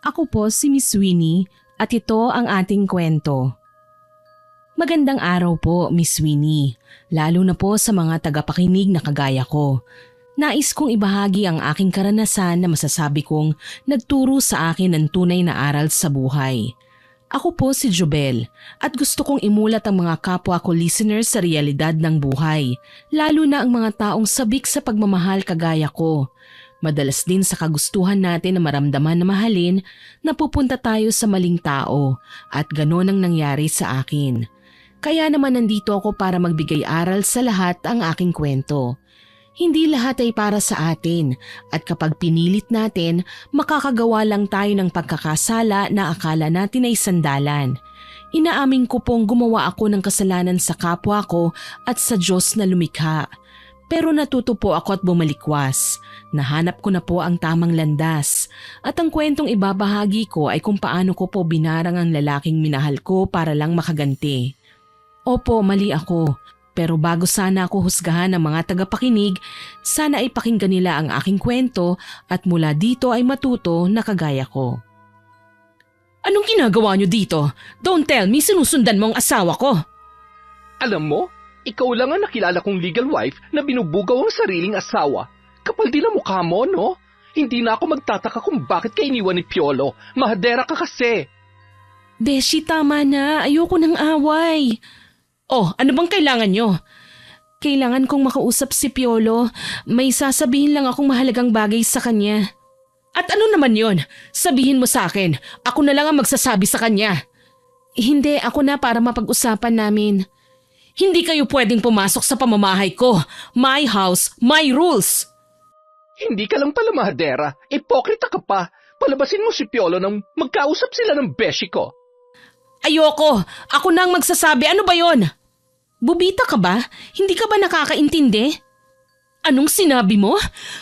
Ako po si Miss Winnie at ito ang ating kwento. Magandang araw po, Miss Winnie, lalo na po sa mga tagapakinig na kagaya ko. Nais kong ibahagi ang aking karanasan na masasabi kong nagturo sa akin ng tunay na aral sa buhay. Ako po si Jobel at gusto kong imulat ang mga kapwa ko listeners sa realidad ng buhay, lalo na ang mga taong sabik sa pagmamahal kagaya ko. Madalas din sa kagustuhan natin na maramdaman na mahalin, napupunta tayo sa maling tao at ganon ang nangyari sa akin. Kaya naman nandito ako para magbigay aral sa lahat ang aking kwento. Hindi lahat ay para sa atin at kapag pinilit natin, makakagawa lang tayo ng pagkakasala na akala natin ay sandalan. Inaamin ko pong gumawa ako ng kasalanan sa kapwa ko at sa Diyos na lumikha. Pero natuto po ako at bumalikwas. Nahanap ko na po ang tamang landas. At ang kwentong ibabahagi ko ay kung paano ko po binarang ang lalaking minahal ko para lang makaganti. Opo, mali ako. Pero bago sana ako husgahan ng mga tagapakinig, sana ay pakinggan nila ang aking kwento at mula dito ay matuto na kagaya ko. Anong ginagawa niyo dito? Don't tell me sinusundan mo ang asawa ko. Alam mo, ikaw lang ang nakilala kong legal wife na binubugaw ang sariling asawa. Kapal din ang mukha mo, no? Hindi na ako magtataka kung bakit ka iniwan ni Piolo. Mahadera ka kasi. Beshi, tama na. Ayoko ng away. Oh, ano bang kailangan nyo? Kailangan kong makausap si Piolo. May sasabihin lang akong mahalagang bagay sa kanya. At ano naman yon? Sabihin mo sa akin. Ako na lang ang magsasabi sa kanya. Hindi, ako na para mapag-usapan namin. Hindi kayo pwedeng pumasok sa pamamahay ko. My house, my rules. Hindi ka lang pala mahadera. Ipokrita ka pa. Palabasin mo si Piolo nang magkausap sila ng beshi ko. Ayoko. Ako na ang magsasabi. Ano ba yon? Bubita ka ba? Hindi ka ba nakakaintindi? Anong sinabi mo?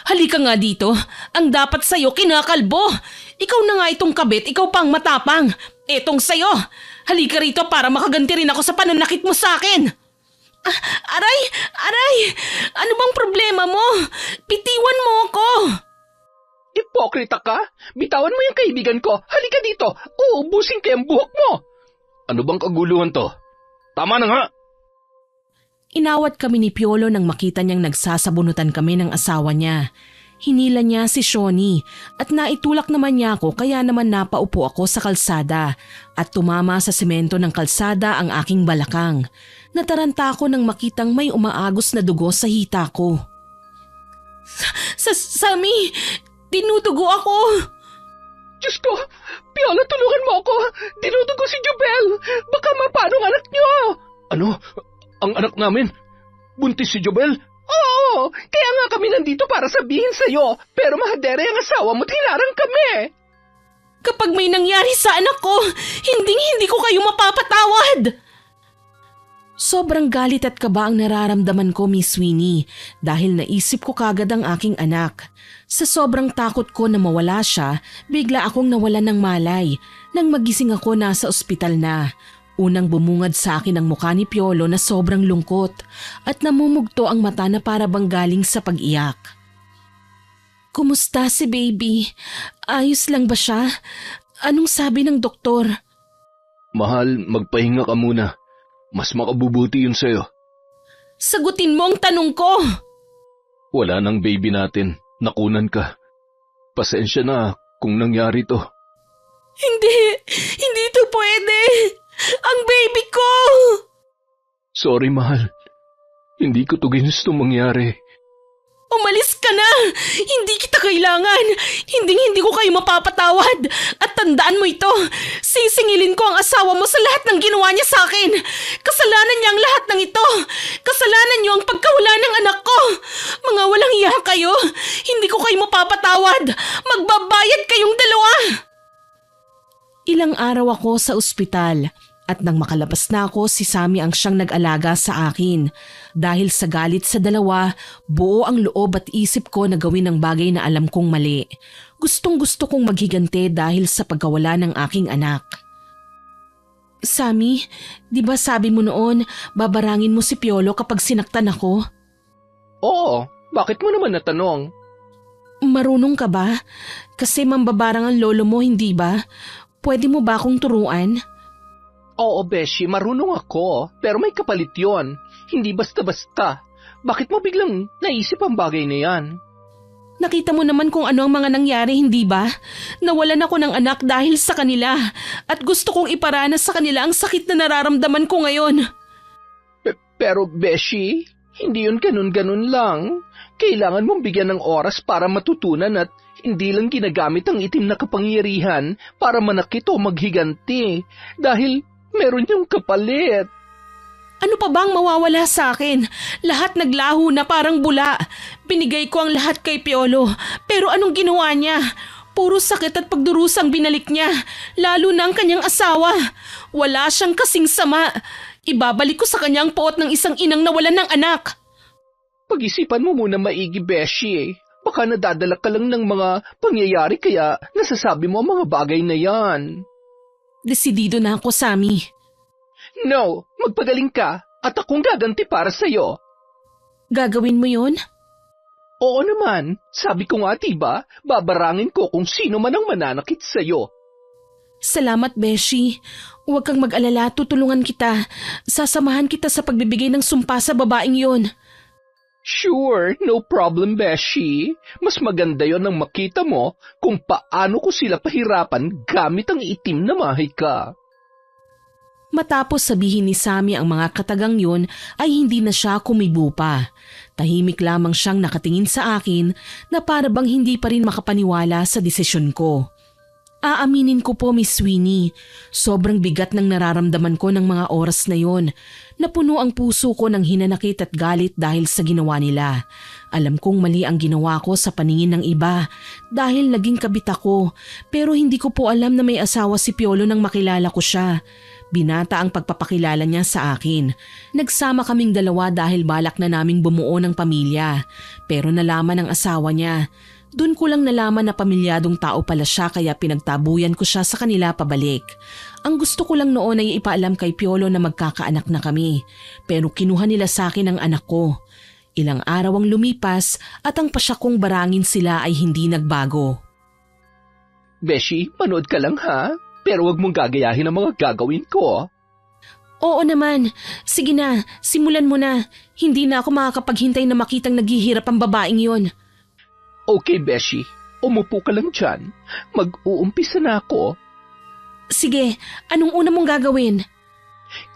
Halika nga dito. Ang dapat sa'yo kinakalbo. Ikaw na nga itong kabit, ikaw pang matapang. Etong sa'yo. Halika rito para makaganti rin ako sa pananakit mo sa akin. Aray! Aray! Ano bang problema mo? Bitiwan mo ako! Ipokrita ka? Bitawan mo yung kaibigan ko. Halika dito. Uubusin ko yung buhok mo. Ano bang kaguluhan to? Tama na nga. Inawat kami ni Piolo nang makita niyang nagsasabunutan kami ng asawa niya. Hinila niya si Shoni at naitulak naman niya ako kaya naman napaupo ako sa kalsada at tumama sa semento ng kalsada ang aking balakang. Nataranta ako nang makitang may umaagos na dugo sa hita ko. Sami, dinudugo ako. Diyos ko, Piolo, tulungan mo ako. Dinudugo si Jobel. Baka mapano ang anak niyo. Ano? Ang anak namin? Buntis si Jobel? Oo, kaya nga kami nandito para sabihin sa'yo. Pero mahadere ang asawa mo't hinarang kami. Kapag may nangyari sa anak ko, hindi ko kayo mapapatawad. Sobrang galit at kaba ang nararamdaman ko, Miss Winnie, dahil naisip ko kagad ang aking anak. Sa sobrang takot ko na mawala siya, bigla akong nawalan ng malay. Nang magising ako, nasa ospital na. Unang bumungad sa akin ang mukha ni Piolo na sobrang lungkot at namumugto ang mata na para bang galing sa pag-iyak. Kumusta si baby? Ayos lang ba siya? Anong sabi ng doktor? Mahal, magpahinga ka muna. Mas makabubuti yun sa'yo. Sagutin mo ang tanong ko! Wala nang baby natin. Nakunan ka. Pasensya na kung nangyari to. Hindi to pwede! Ang baby ko! Sorry, mahal. Hindi ko to ginustong mangyari. Umalis ka na! Hindi kita kailangan! Hindi ko kayo mapapatawad! At tandaan mo ito! Sisingilin ko ang asawa mo sa lahat ng ginawa niya sa akin! Kasalanan niya ang lahat ng ito! Kasalanan niyo ang pagkawala ng anak ko! Mga walang iya kayo! Hindi ko kayo mapapatawad! Magbabayad kayong dalawa! Ilang araw ako sa ospital. At nang makalabas na ako, si Sammy ang siyang nag-alaga sa akin. Dahil sa galit sa dalawa, buo ang loob at isip ko na gawin ang bagay na alam kong mali. Gustong-gusto kong maghigante dahil sa pagkawala ng aking anak. Sammy, di ba sabi mo noon, babarangin mo si Piolo kapag sinaktan ako? Oo, bakit mo naman natanong? Marunong ka ba? Kasi mambabarang ang lolo mo, hindi ba? Pwede mo ba akong turuan? Oo, Beshi, marunong ako. Pero may kapalit yon. Hindi basta-basta. Bakit mo biglang naisip ang bagay na yan? Nakita mo naman kung ano ang mga nangyari, hindi ba? Nawalan ako ng anak dahil sa kanila. At gusto kong iparanas sa kanila ang sakit na nararamdaman ko ngayon. Pero, Beshi, hindi yun ganun-ganun lang. Kailangan mong bigyan ng oras para matutunan at hindi lang ginagamit ang itim na kapangyarihan para manakit o maghiganti. Dahil meron yung kapalit. Ano pa bang mawawala sa akin? Lahat naglaho na parang bula. Binigay ko ang lahat kay Piolo. Pero anong ginawa niya? Puro sakit at pagdurusang binalik niya. Lalo na ang kanyang asawa. Wala siyang kasing sama. Ibabalik ko sa kanyang poot ng isang inang nawalan ng anak. Pag-isipan mo muna maigi, Beshi. Baka nadadala ka lang ng mga pangyayari kaya nasasabi mo ang mga bagay na yan. Desidido na ako, Sammy. No, magpagaling ka at akong gaganti para sa'yo. Gagawin mo yun? Oo naman, sabi ko nga diba, babarangin ko kung sino man ang mananakit sa'yo. Salamat, Beshi. Huwag kang mag-alala, tutulungan kita. Sasamahan kita sa pagbibigay ng sumpa sa babaeng yon. Sure, no problem, Beshi. Mas maganda yon nang makita mo kung paano ko sila pahirapan gamit ang itim na mahika. Matapos sabihin ni Sammy ang mga katagang yun ay hindi na siya kumibo pa. Tahimik lamang siyang nakatingin sa akin na para bang hindi pa rin makapaniwala sa desisyon ko. Aaminin ko po, Miss Sweeney, sobrang bigat ng nararamdaman ko ng mga oras na yon. Napuno ang puso ko ng hinanakit at galit dahil sa ginawa nila. Alam kong mali ang ginawa ko sa paningin ng iba dahil naging kabit ako, pero hindi ko po alam na may asawa si Piolo nang makilala ko siya. Binata ang pagpapakilala niya sa akin. Nagsama kaming dalawa dahil balak na naming bumuo ng pamilya. Pero nalaman ng asawa niya. Doon ko lang nalaman na pamilyadong tao pala siya kaya pinagtabuyan ko siya sa kanila pabalik. Ang gusto ko lang noon ay ipaalam kay Piolo na magkakaanak na kami. Pero kinuha nila sa akin ang anak ko. Ilang araw ang lumipas at ang pasya kong barangin sila ay hindi nagbago. Beshi, manood ka lang ha? Pero wag mong gagayahin ang mga gagawin ko. Oo naman. Sige na, simulan mo na. Hindi na ako makakapaghintay na makitang naghihirap ang babaeng yon. Okay, Beshi. Umupo ka lang dyan. Mag-uumpisa na ako. Sige, anong una mong gagawin?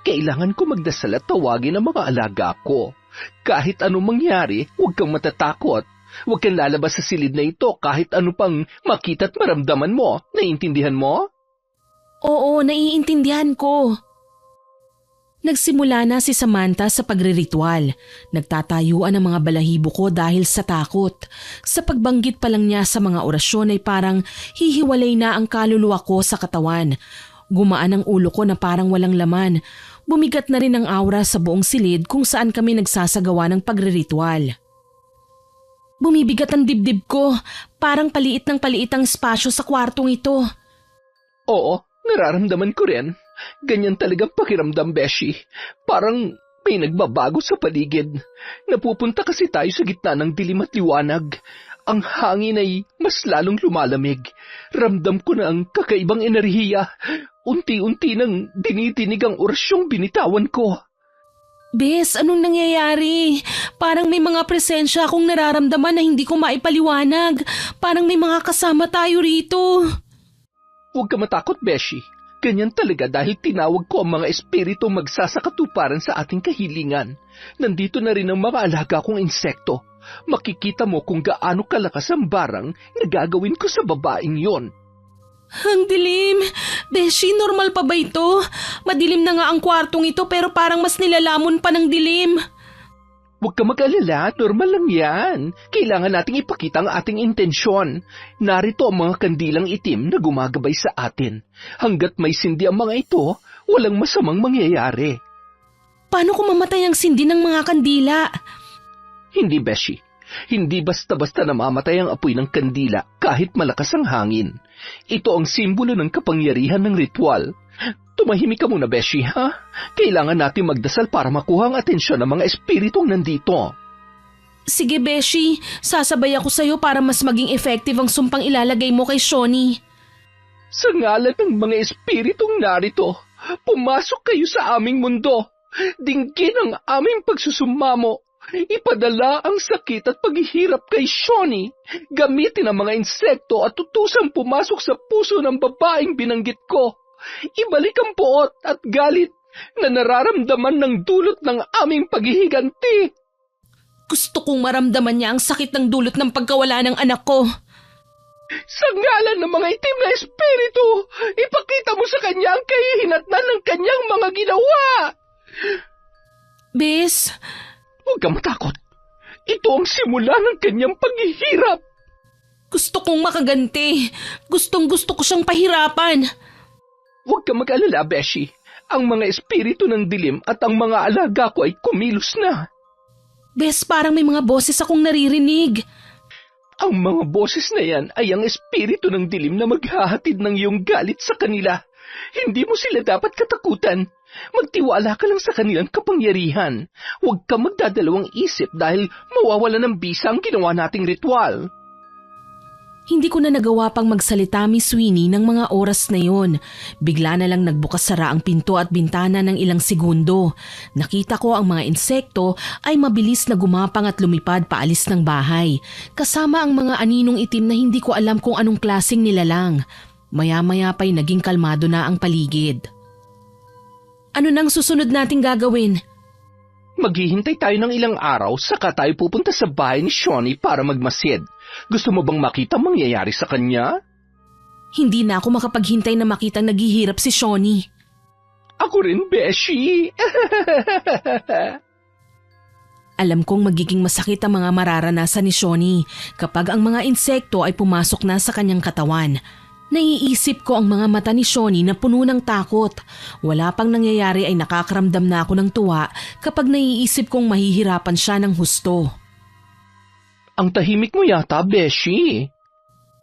Kailangan ko magdasal at tawagin ang mga alaga ko. Kahit anong mangyari, huwag kang matatakot. Huwag kang lalabas sa silid na ito kahit ano pang makita at maramdaman mo. Naiintindihan mo? Oo, naiintindihan ko. Nagsimula na si Samantha sa pagriritual. Nagtatayuan ang mga balahibo ko dahil sa takot. Sa pagbanggit pa lang niya sa mga orasyon ay parang hihiwalay na ang kaluluwa ko sa katawan. Gumaan ang ulo ko na parang walang laman. Bumigat na rin ang aura sa buong silid kung saan kami nagsasagawa ng pagriritual. Bumibigat ang dibdib ko. Parang paliit ng paliit ang espasyo sa kwartong ito. Oo, nararamdaman ko rin. Ganyan talagang pakiramdam, Beshi. Parang may nagbabago sa paligid. Napupunta kasi tayo sa gitna ng dilim at liwanag. Ang hangin ay mas lalong lumalamig. Ramdam ko na ang kakaibang enerhiya. Unti-unti nang dinidinig ang orasyong binitawan ko. Bes, anong nangyayari? Parang may mga presensya akong nararamdaman na hindi ko maipaliwanag. Parang may mga kasama tayo rito. Huwag ka matakot, Beshi. Ganyan talaga dahil tinawag ko ang mga espiritu magsasakatuparan sa ating kahilingan. Nandito na rin ang mga alaga kong insekto. Makikita mo kung gaano kalakas ang barang na gagawin ko sa babaeng yon. Ang dilim! Beshi, normal pa ba ito? Madilim na nga ang kwartong ito pero parang mas nilalamon pa ng dilim. Huwag ka mag-alala, normal lang yan. Kailangan nating ipakita ang ating intensyon. Narito ang mga kandilang itim na gumagabay sa atin. Hanggat may sindi ang mga ito, walang masamang mangyayari. Paano kung mamatay ang sindi ng mga kandila? Hindi, Beshi. Hindi basta-basta namamatay ang apoy ng kandila kahit malakas ang hangin. Ito ang simbolo ng kapangyarihan ng ritual. Tumahimik ka muna, Beshi, ha? Kailangan natin magdasal para makuha ang atensyon ng mga espiritong nandito. Sige, Beshi. Sasabay ako sa'yo para mas maging effective ang sumpang ilalagay mo kay Shawnee. Sa ngalan ng mga espiritong narito, pumasok kayo sa aming mundo. Dinggin ang aming pagsusumamo. Ipadala ang sakit at paghihirap kay Shawnee. Gamitin ang mga insekto at utusang pumasok sa puso ng babaeng binanggit ko. Ibalik ang puot at galit na nararamdaman ng dulot ng aming paghihiganti. Gusto kong maramdaman niya ang sakit ng dulot ng pagkawala ng anak ko. Sa ngalan ng mga itim na espiritu, ipakita mo sa kanya ang kahihinatnan ng kanyang mga ginawa. Bes, Huwag kang matakot. Ito ang simula ng kanyang paghihirap. gusto kong makaganti. Gustong-gusto ko siyang pahirapan. Huwag kang mag-alala, Beshi. Ang mga espiritu ng dilim at ang mga alaga ko ay kumilos na. Bes, parang may mga boses akong naririnig. Ang mga boses na yan ay ang espiritu ng dilim na maghahatid ng iyong galit sa kanila. Hindi mo sila dapat katakutan. Magtiwala ka lang sa kanilang kapangyarihan. Huwag kang magdadalawang isip dahil mawawala ng bisa ang ginawa nating ritual. Hindi ko na nagawa pang magsalita, Miss Winnie, ng mga oras na yon. Bigla na lang nagbukas-sara ang pinto at bintana ng ilang segundo. Nakita ko ang mga insekto ay mabilis na gumapang at lumipad paalis ng bahay. Kasama ang mga aninong itim na hindi ko alam kung anong klaseng nilalang. Maya-maya pa'y naging kalmado na ang paligid. Ano nang susunod nating gagawin? Maghihintay tayo ng ilang araw saka tayo pupunta sa bahay ni Shawnee para magmasid. Gusto mo bang makita ang mangyayari sa kanya? Hindi na ako makapaghintay na makitang naghihirap si Shawnee. Ako rin, Beshi. Alam kong magiging masakit ang mga mararanasan ni Shawnee kapag ang mga insekto ay pumasok na sa kanyang katawan. Naiisip ko ang mga mata ni Shawnee na puno ng takot. Wala pang nangyayari ay nakakaramdam na ako ng tuwa kapag naiisip kong mahihirapan siya ng husto. Ang tahimik mo yata, Beshi.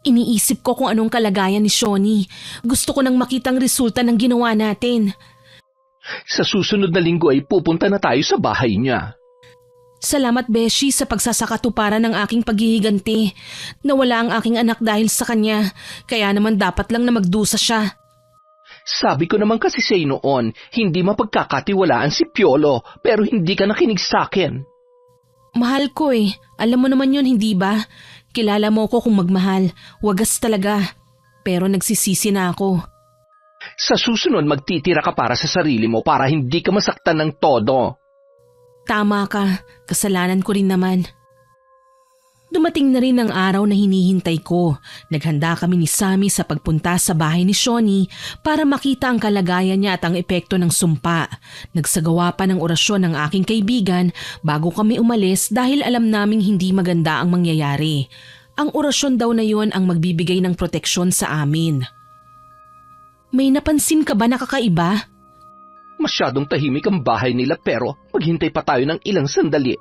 Iniisip ko kung anong kalagayan ni Shawnee. Gusto ko nang makitang resulta ng ginawa natin. Sa susunod na linggo ay pupunta na tayo sa bahay niya. Salamat, Beshi, sa pagsasakatuparan ng aking paghihiganti. Nawala ang aking anak dahil sa kanya, kaya naman dapat lang na magdusa siya. Sabi ko naman kasi sa'yo noon, hindi mapagkakatiwalaan si Piolo, pero hindi ka nakinig sa'kin. Mahal ko eh. Alam mo naman yun, hindi ba? Kilala mo ko kung magmahal. Wagas talaga. Pero nagsisisi na ako. Sa susunod, magtitira ka para sa sarili mo para hindi ka masaktan ng todo. Tama ka. Kasalanan ko rin naman. Dumating na rin ang araw na hinihintay ko. Naghanda kami ni Sammy sa pagpunta sa bahay ni Shawnee para makita ang kalagayan niya at ang epekto ng sumpa. Nagsagawa pa ng orasyon ng aking kaibigan bago kami umalis dahil alam naming hindi maganda ang mangyayari. Ang orasyon daw na yon ang magbibigay ng proteksyon sa amin. May napansin ka ba na kakaiba? Masyadong tahimik ang bahay nila pero maghintay pa tayo ng ilang sandali.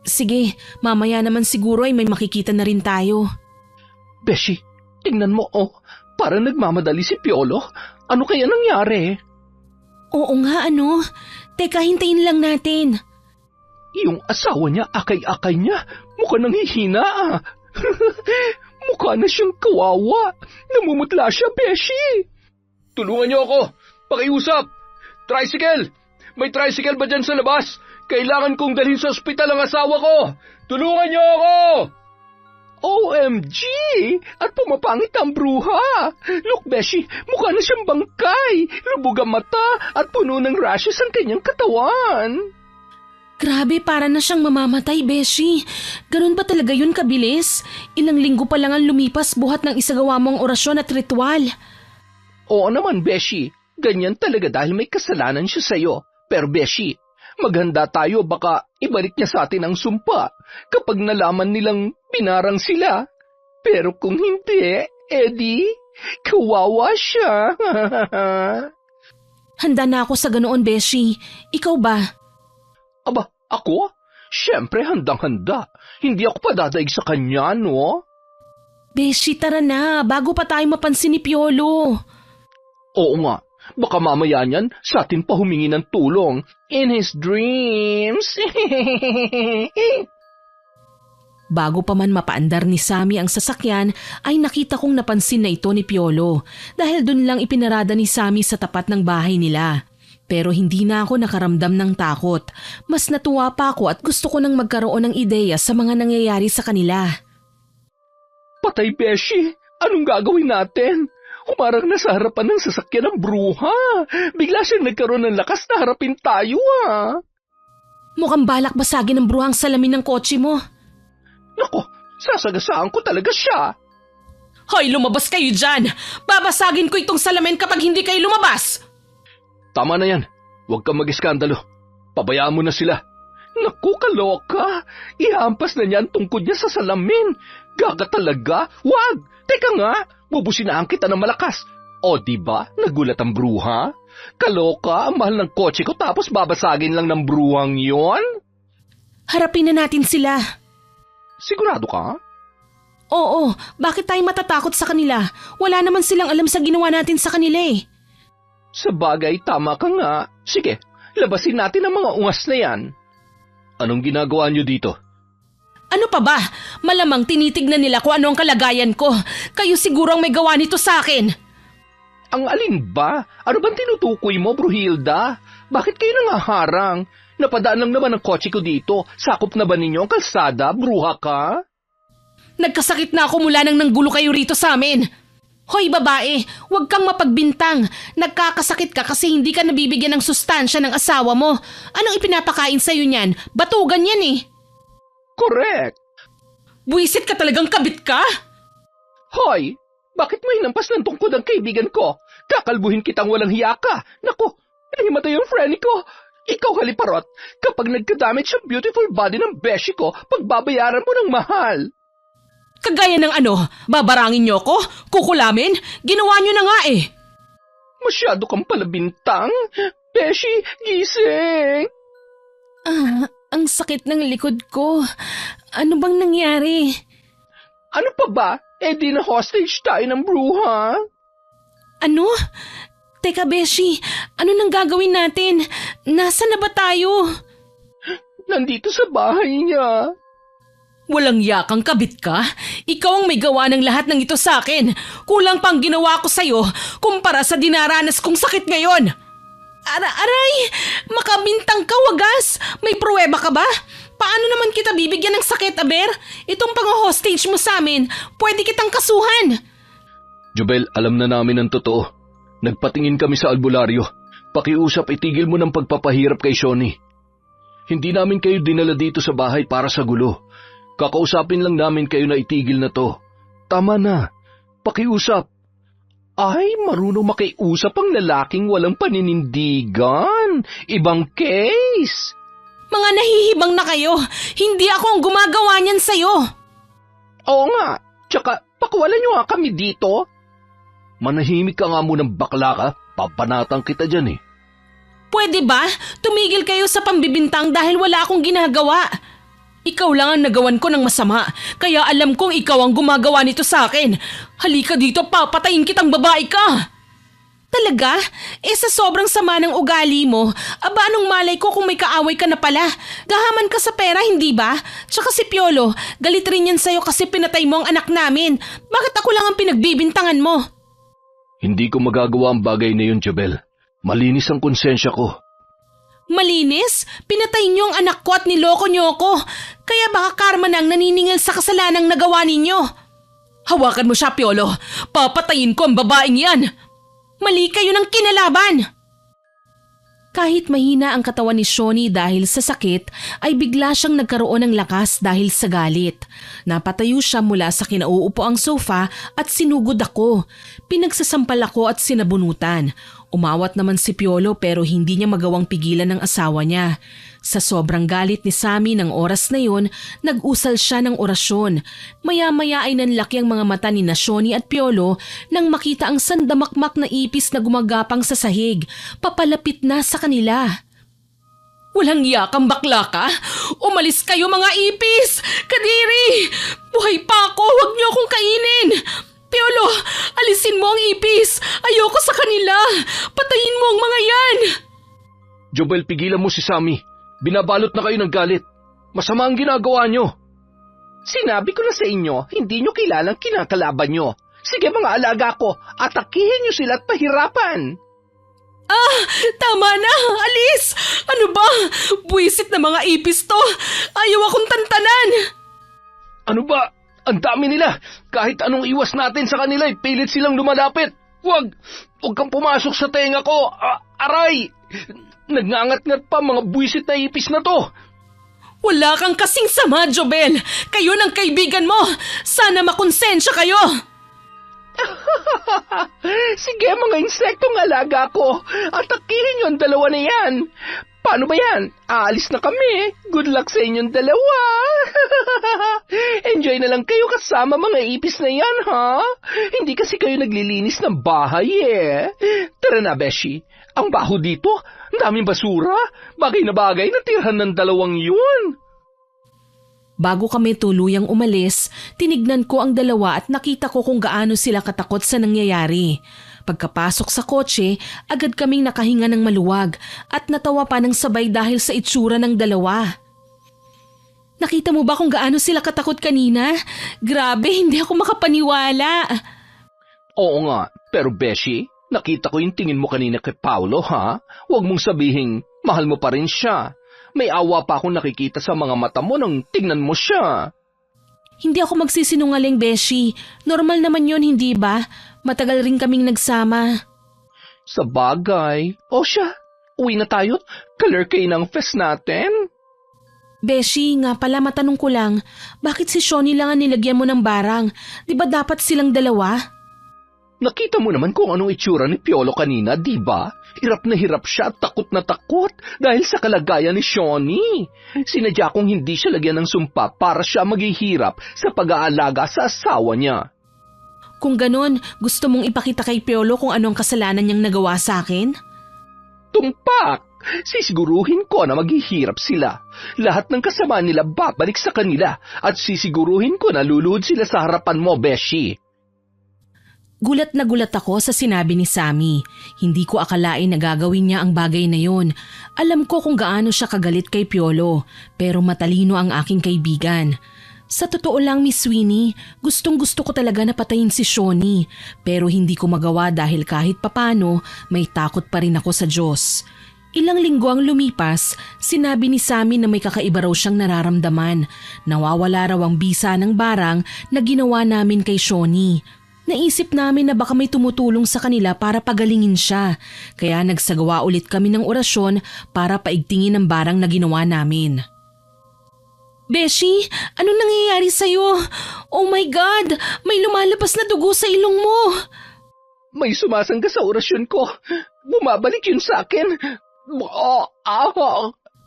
Sige, mamaya naman siguro ay may makikita na rin tayo. Beshi, tingnan mo parang nagmamadali si Piolo. Ano kaya nangyari? Oo nga, ano? Teka, hintayin lang natin. Yung asawa niya, akay-akay niya, mukha nang hihina Mukha na siyang kawawa. Namumutla siya, Beshi. Tulungan niyo ako. Pakiusap. Tricycle! May tricycle ba dyan sa labas? Kailangan kong dalhin sa ospital ang asawa ko! Tulungan niyo ako! OMG! At pumapangit ang bruha! Look, Beshi, mukha na siyang bangkay! Lubog ang mata at puno ng rashes ang kanyang katawan! Grabe, para na siyang mamamatay, Beshi. Ganun ba talaga yun kabilis? Ilang linggo pa lang ang lumipas buhat ng isagawa mong orasyon at ritual. Oo naman, Beshi. Ganyan talaga dahil may kasalanan siya sa'yo. Pero Beshi, maghanda tayo baka ibalik niya sa atin ang sumpa kapag nalaman nilang pinarang sila. Pero kung hindi, Eddie, kawawa siya. Handa na ako sa ganoon, Beshi. Ikaw ba? Aba, ako? Siyempre, handang-handa. Hindi ako padadaig sa kanya, no? Beshi, tara na. Bago pa tayo mapansin ni Piolo. Oo nga. Baka mamaya niyan sa atin pa humingi ng tulong in his dreams. Bago pa man mapaandar ni Sammy ang sasakyan ay nakita kong napansin na ito ni Piolo dahil dun lang ipinarada ni Sammy sa tapat ng bahay nila. Pero hindi na ako nakaramdam ng takot. Mas natuwa pa ako at gusto ko nang magkaroon ng ideya sa mga nangyayari sa kanila. Patay, Beshi! Anong gagawin natin? Humarang na sa harapan ng sasakyan ng bruha. Bigla siyang nagkaroon ng lakas na harapin tayo, ah. Mukhang balak basagin ng bruhang salamin ng kotse mo. Nako, sasagasaan ko talaga siya. Hoy, lumabas kayo dyan! Babasagin ko itong salamin kapag hindi kayo lumabas! Tama na yan. Huwag kang mag-iskandalo. Pabayaan mo na sila. Naku, kaloka. Ihampas na niya ang tungkod niya sa salamin. Gaga talaga? Wag! Teka nga, bubusinahan kita ng malakas. O, diba? Nagulat ang bruha? Kaloka, ang mahal ng kotse ko tapos babasagin lang ng bruhang yon? Harapin na natin sila. Sigurado ka? Oo, bakit tayo matatakot sa kanila? Wala naman silang alam sa ginawa natin sa kanila eh. Sa bagay, tama ka nga. Sige, labasin natin ang mga ungas na yan. Anong ginagawa niyo dito? Ano pa ba? Malamang tinitignan nila kung ano ang kalagayan ko. Kayo siguro ang may gawa nito sa akin. Ang alin ba? Ano bang tinutukoy mo, Bruhilda? Bakit kayo nangaharang? Napadaan lang naman ang kotse ko dito. Sakop na ba ninyo ang kalsada? Bruha ka? Nagkasakit na ako mula nang nanggulo kayo rito sa amin. Hoy babae, huwag kang mapagbintang. Nagkakasakit ka kasi hindi ka nabibigyan ng sustansya ng asawa mo. Anong ipinapakain sa'yo niyan? Batugan yan eh. Correct. Buwisit ka talagang kabit ka? Hoy, bakit mo hinampas ng tungkod ang kaibigan ko? Kakalbuhin kitang walang hiya ka. Naku, nahimatay yung friend ko. Ikaw haliparot, kapag nagka-damage ang beautiful body ng beshi ko, pagbabayaran mo ng mahal. Kagaya ng ano, babarangin niyo ko? Kukulamin? Ginawa niyo na nga eh. Masyado kang palabintang. Beshi, gising. Ang sakit ng likod ko. Ano bang nangyari? Ano pa ba? Di na hostage tayo ng bruha. Ano? Teka Beshi, ano nang gagawin natin? Nasaan na ba tayo? Nandito sa bahay niya. Walang yakang kabit ka? Ikaw ang may gawa ng lahat ng ito sa akin. Kulang pang ginawa ko sa'yo kumpara sa dinaranas kong sakit ngayon. Aray! Makabintang ka, wagas! May pruweba ka ba? Paano naman kita bibigyan ng sakit, Aber? Itong pang-hostage mo sa amin, pwede kitang kasuhan. Jubel, alam na namin ang totoo. Nagpatingin kami sa albularyo. Pakiusap, itigil mo ng pagpapahirap kay Shoni. Hindi namin kayo dinala dito sa bahay para sa gulo. Kakausapin lang namin kayo na itigil na to. Tama na. Pakiusap. Ay, marunong makiusap ang lalaking walang paninindigan. Ibang case. Mga nahihibang na kayo. Hindi ako ang gumagawa niyan sa'yo. Oo nga. Tsaka, pakawalan nyo nga kami dito. Manahimik ka nga munang bakla ka. Papanatang kita dyan eh. Pwede ba? Tumigil kayo sa pambibintang dahil wala akong ginagawa. Ikaw lang ang nagawan ko ng masama, kaya alam kong ikaw ang gumagawa nito sa akin. Halika dito, papatayin kitang babae ka! Talaga? Sa sobrang sama ng ugali mo, anong malay ko kung may kaaway ka na pala? Gahaman ka sa pera, hindi ba? Tsaka si Piolo, galit rin yan sa'yo kasi pinatay mo ang anak namin. Bakit ako lang ang pinagbibintangan mo? Hindi ko magagawa ang bagay na yun, Jubel. Malinis ang konsensya ko. Malinis? Pinatay niyo ang anak ko at niloko niyo ako. Kaya baka karma na ang naniningil sa kasalanang nagawa ninyo. Hawakan mo siya, Piolo. Papatayin ko ang babaeng yan. Mali kayo ng kinalaban. Kahit mahina ang katawan ni Shoni dahil sa sakit, ay bigla siyang nagkaroon ng lakas dahil sa galit. Napatayo siya mula sa kinauupoang sofa at sinugod ako. Pinagsasampal ako at sinabunutan. Umawat naman si Piolo pero hindi niya magawang pigilan ng asawa niya. Sa sobrang galit ni Sammy ng oras na yun, nag-usal siya ng orasyon. Maya-maya ay nanlaki ang mga mata ni Shoni at Piolo nang makita ang sandamakmak na ipis na gumagapang sa sahig, papalapit na sa kanila. Walang yakang bakla ka? Umalis kayo mga ipis! Kadiri! Buhay pa ako! Huwag niyo akong kainin! Piolo, alisin mo ang ipis! Ayoko sa kanila! Patayin mo ang mga yan! Jubel, pigilan mo si Sammy. Binabalot na kayo ng galit. Masama ang ginagawa nyo. Sinabi ko na sa inyo, hindi nyo kilalang kinakalaban nyo. Sige mga alaga ko, atakihin nyo sila at pahirapan. Tama na! Alis! Ano ba? Buwisit na mga ipis to! Ayaw akong tantanan! Ano ba? Ang dami nila. Kahit anong iwas natin sa kanila, pilit silang lumalapit. Huwag kang pumasok sa tenga ko. Aray! Nagngangat-ngat pa mga buwisit na ipis na to. Wala kang kasing sama, Jobel! Kayo ng kaibigan mo! Sana makonsensya kayo! Sige mga insektong alaga ko, atakihin nyo ang dalawa na yan. Paano ba yan? Aalis na kami. Good luck sa inyong dalawa. Enjoy na lang kayo kasama mga ipis na yan, ha? Hindi kasi kayo naglilinis ng bahay eh. Tara na, Beshi. Ang baho dito. Ang daming basura. Bagay na bagay na tirhan ng dalawang yun. Bago kami tuluyang umalis, tinignan ko ang dalawa at nakita ko kung gaano sila katakot sa nangyayari. Pagkapasok sa kotse, agad kaming nakahinga ng maluwag at natawa pa ng sabay dahil sa itsura ng dalawa. Nakita mo ba kung gaano sila katakot kanina? Grabe, hindi ako makapaniwala. Oo nga, pero Beshi, nakita ko yung tingin mo kanina kay Paolo, ha? Huwag mong sabihing mahal mo pa rin siya. May awa pa akong nakikita sa mga mata mo nang tingnan mo siya. Hindi ako magsisinungaling, Beshi. Normal naman yon, hindi ba? Matagal rin kaming nagsama. Sa bagay. O siya, uwi na tayo. Color kayo ng fest natin. Beshi, nga pala matanong ko lang, bakit si Shawnee lang ang nilagyan mo ng barang? Di ba dapat silang dalawa? Nakita mo naman kung anong itsura ni Piolo kanina, di ba? Hirap na hirap siya at takot na takot dahil sa kalagayan ni Shawnee. Sinadya kong hindi siya lagyan ng sumpa para siya maghihirap sa pag-aalaga sa asawa niya. Kung ganon, gusto mong ipakita kay Piolo kung anong kasalanan niyang nagawa sa akin? Tumpak! Sisiguruhin ko na maghihirap sila. Lahat ng kasama nila babalik sa kanila at sisiguruhin ko na luluhod sila sa harapan mo, Beshi. Gulat na gulat ako sa sinabi ni Sammy. Hindi ko akalain na gagawin niya ang bagay na yon. Alam ko kung gaano siya kagalit kay Piolo, pero matalino ang aking kaibigan. Sa totoo lang, Miss Winnie, gustong gusto ko talaga na patayin si Shawnee, pero hindi ko magawa dahil kahit papano may takot pa rin ako sa Diyos. Ilang linggo ang lumipas, sinabi ni Sammy na may kakaiba raw siyang nararamdaman. Nawawala raw ang bisa ng barang na ginawa namin kay Shawnee. Naisip namin na baka may tumutulong sa kanila para pagalingin siya, kaya nagsagawa ulit kami ng orasyon para paigtingin ang barang na ginawa namin. Beshi, anong nangyayari sa'yo? Oh my God, may lumalabas na dugo sa ilong mo. May sumasangga sa orasyon ko. Bumabalik yun sa akin.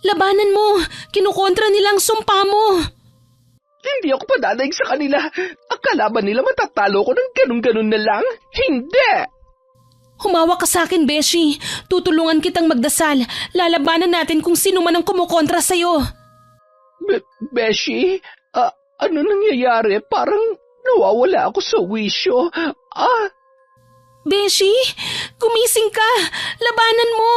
Labanan mo, kinukontra nilang sumpa mo. Hindi ako padadaig sa kanila. Akala ba nila matatalo ko ng ganun-ganun na lang? Hindi! Humawak ka sa akin, Beshi. Tutulungan kitang magdasal. Lalabanan natin kung sino man ang kumukontra sa'yo. Beshi? Ano nangyayari? Parang nawawala ako sa wisyo. Beshi, gumising ka. Labanan mo.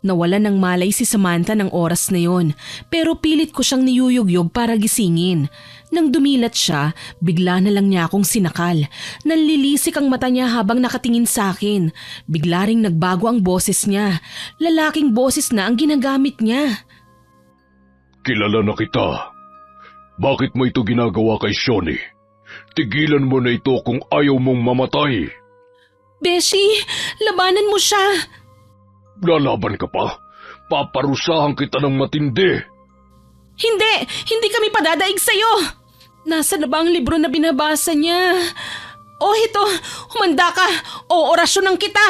Nawala ng malay si Samantha ng oras na yon, pero pilit ko siyang niyuyugyog para gisingin. Nang dumilat siya, bigla na lang niya akong sinakal. Nanlilisik ang mata niya habang nakatingin sa akin. Bigla ring nagbago ang boses niya. Lalaking boses na ang ginagamit niya. Kilala na kita. Bakit mo ito ginagawa kay Shawnee? Tigilan mo na ito kung ayaw mong mamatay. Beshi, labanan mo siya. Lalaban ka pa? Paparusahan kita ng matindi. Hindi kami padadaig sa'yo. Nasa na ba ang libro na binabasa niya? Oh, ito, humanda ka o orasyonan kita.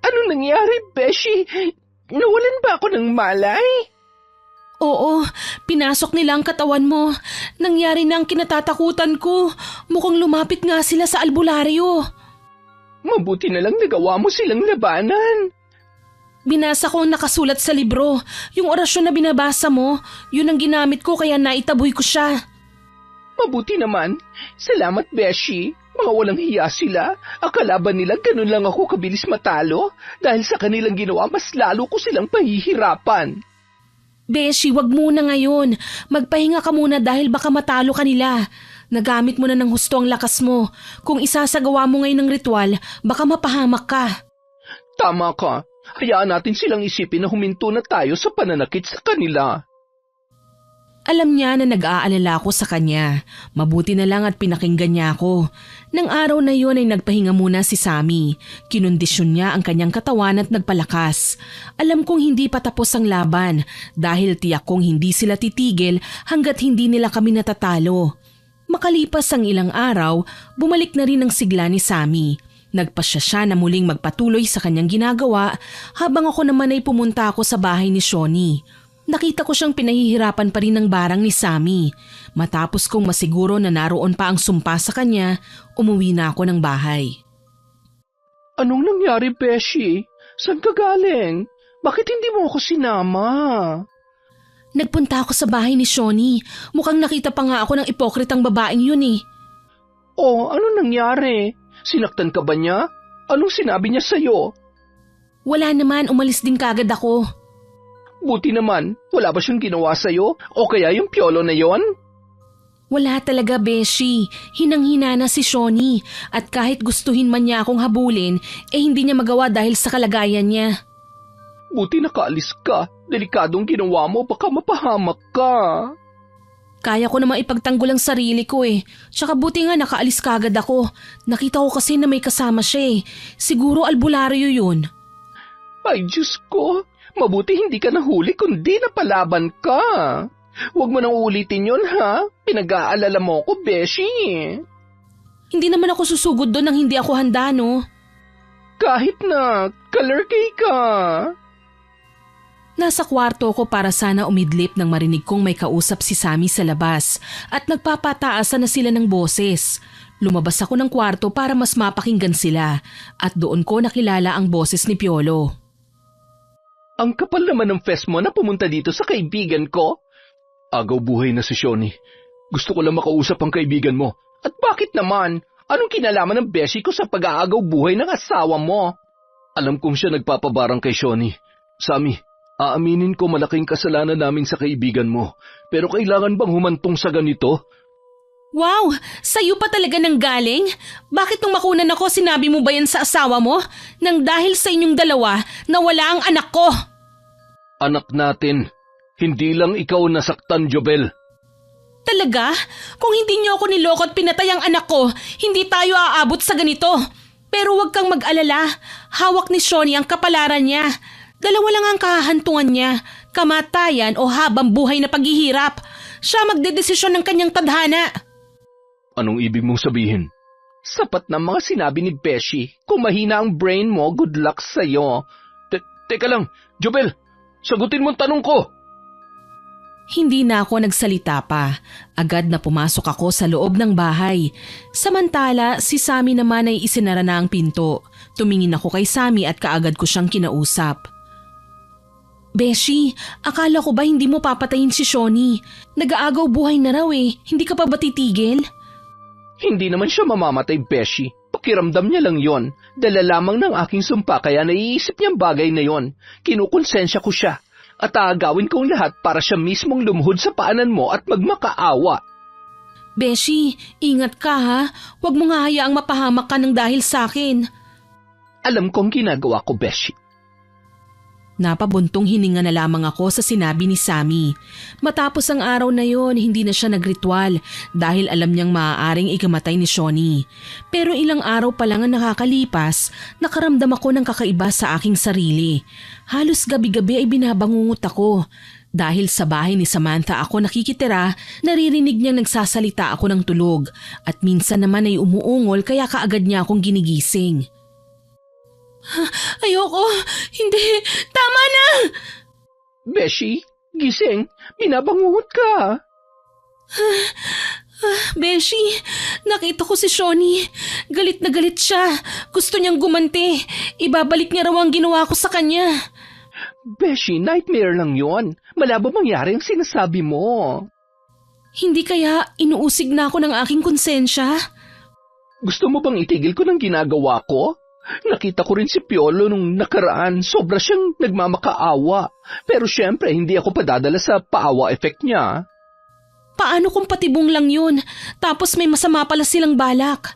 Ano nangyari, Beshi? Nawalan ba ako ng malay? Oo, pinasok nila ang katawan mo. Nangyari na ang kinatatakutan ko. Mukhang lumapit nga sila sa albularyo. Mabuti na lang nagawa mo silang labanan. Binasa ko ang nakasulat sa libro. Yung orasyon na binabasa mo, yun ang ginamit ko kaya naitaboy ko siya. Mabuti naman. Salamat, Beshi. Mga walang hiya sila. Akala ba nila ganun lang ako kabilis matalo? Dahil sa kanilang ginawa, mas lalo ko silang pahihirapan. Beshi, wag muna ngayon. Magpahinga ka muna dahil baka matalo ka nila. Nagamit mo na ng husto ang lakas mo. Kung isasagawa mo ngayon ng ritual, baka mapahamak ka. Tama ka. Hayaan natin silang isipin na huminto na tayo sa pananakit sa kanila. Alam niya na nag-aalala ako sa kanya. Mabuti na lang at pinakinggan niya ako. Nang araw na yon ay nagpahinga muna si Sammy. Kinondisyon niya ang kanyang katawan at nagpalakas. Alam kong hindi pa tapos ang laban dahil tiyak kong hindi sila titigil hanggat hindi nila kami natatalo. Makalipas ang ilang araw, bumalik na rin ang sigla ni Sammy. Nagpasya siya na muling magpatuloy sa kanyang ginagawa habang ako naman ay pumunta ako sa bahay ni Shawnee. Nakita ko siyang pinahihirapan pa rin ng barang ni Sammy. Matapos kong masiguro na naroon pa ang sumpa sa kanya, umuwi na ako ng bahay. Anong nangyari, Beshi? Saan ka galing? Bakit hindi mo ako sinama? Nagpunta ako sa bahay ni Shawnee. Mukhang nakita pa nga ako ng ipokritang babaeng yun eh. Oh, ano nangyari? Sinaktan ka ba niya? Anong sinabi niya sa'yo? Wala naman, umalis din kagad ako. Buti naman, wala ba siyang ginawa sa'yo? O kaya yung piyolo na yon? Wala talaga, Beshi. Hinang-hina na si Shawnee at kahit gustuhin man niya akong habulin, hindi niya magawa dahil sa kalagayan niya. Buti nakaalis ka. Delikadong ginawa mo, baka mapahamak ka. Kaya ko namang ipagtanggol ang sarili ko eh. Tsaka buti nga nakaalis kagad ako. Nakita ko kasi na may kasama siya eh. Siguro albularyo yun. Ay, Diyos ko. Mabuti hindi ka nahuli kundi napalaban ka. Huwag mo nang ulitin yun, ha? Pinag-aalala mo ko, Beshi. Hindi naman ako susugod doon nang hindi ako handa, no? Kahit na, kalerkay ka. Nasa kwarto ko para sana umidlip nang marinig kong may kausap si Sammy sa labas at nagpapataasan na sila ng boses. Lumabas ako ng kwarto para mas mapakinggan sila at doon ko nakilala ang boses ni Piolo. Ang kapal naman ng fest mo na pumunta dito sa kaibigan ko. Agaw buhay na si Shawnee. Gusto ko lang makausap ang kaibigan mo. At bakit naman? Anong kinalaman ng beshi ko sa pag-aagaw buhay ng asawa mo? Alam kong siya nagpapabarang kay Shawnee. Sammy, aaminin ko malaking kasalanan namin sa kaibigan mo. Pero kailangan bang humantong sa ganito? Wow! Sa'yo pa talaga nang galing? Bakit nung makunan ako sinabi mo ba yan sa asawa mo? Nang dahil sa inyong dalawa, nawala ang anak ko! Anak natin. Hindi lang ikaw nasaktan, Jobel. Talaga? Kung hindi niyo ako niloko at pinatay ang anak ko, hindi tayo aabot sa ganito. Pero huwag kang mag-alala. Hawak ni Shawnee ang kapalaran niya. Dalawa lang ang kahahantungan niya. Kamatayan o habang buhay na paghihirap. Siya magdedesisyon ng kanyang tadhana. Anong ibig mong sabihin? Sapat na mga sinabi ni Beshi. Kung mahina ang brain mo, good luck sa'yo. Teka lang, Jobel, sagutin mo ang tanong ko. Hindi na ako nagsalita pa. Agad na pumasok ako sa loob ng bahay. Samantala, si Sammy naman ay isinara na ang pinto. Tumingin ako kay Sammy at kaagad ko siyang kinausap. Beshi, akala ko ba hindi mo papatayin si Shawnee? Nag-aagaw buhay na raw eh. Hindi ka pa ba titigil? Hindi naman siya mamamatay, Beshi. Pakiramdam niya lang yon. Dala lamang ng aking sumpa kaya naiisip niyang bagay na yon. Kinukonsensya ko siya. At aagawin kong lahat para siya mismong lumuhod sa paanan mo at magmakaawa. Beshi, ingat ka ha. Huwag mo nga hayaang mapahamak ka ng dahil sa akin. Alam kong ginagawa ko, Beshi. Napabuntong hininga na lamang ako sa sinabi ni Sammy. Matapos ang araw na yon, hindi na siya nagritual dahil alam niyang maaaring ikamatay ni Shawnee. Pero ilang araw pa lang ang nakakalipas, nakaramdam ako ng kakaiba sa aking sarili. Halos gabi-gabi ay binabangungot ako. Dahil sa bahay ni Samantha ako nakikitira, naririnig niyang nagsasalita ako ng tulog at minsan naman ay umuungol kaya kaagad niya akong ginigising. Ayoko! Hindi! Tama na! Beshi, gising. Binabangungot ka. Beshi, nakita ko si Shawnee. Galit na galit siya. Gusto niyang gumanti. Ibabalik niya raw ang ginawa ko sa kanya. Beshi, nightmare lang yon. Malabo mangyari ang sinasabi mo. Hindi kaya inuusig na ako ng aking konsensya? Gusto mo bang itigil ko ng ginagawa ko? Nakita ko rin si Piolo nung nakaraan. Sobra siyang nagmamakaawa. Pero syempre, hindi ako padadala sa paawa effect niya. Paano kung patibong lang yun? Tapos may masama pala silang balak.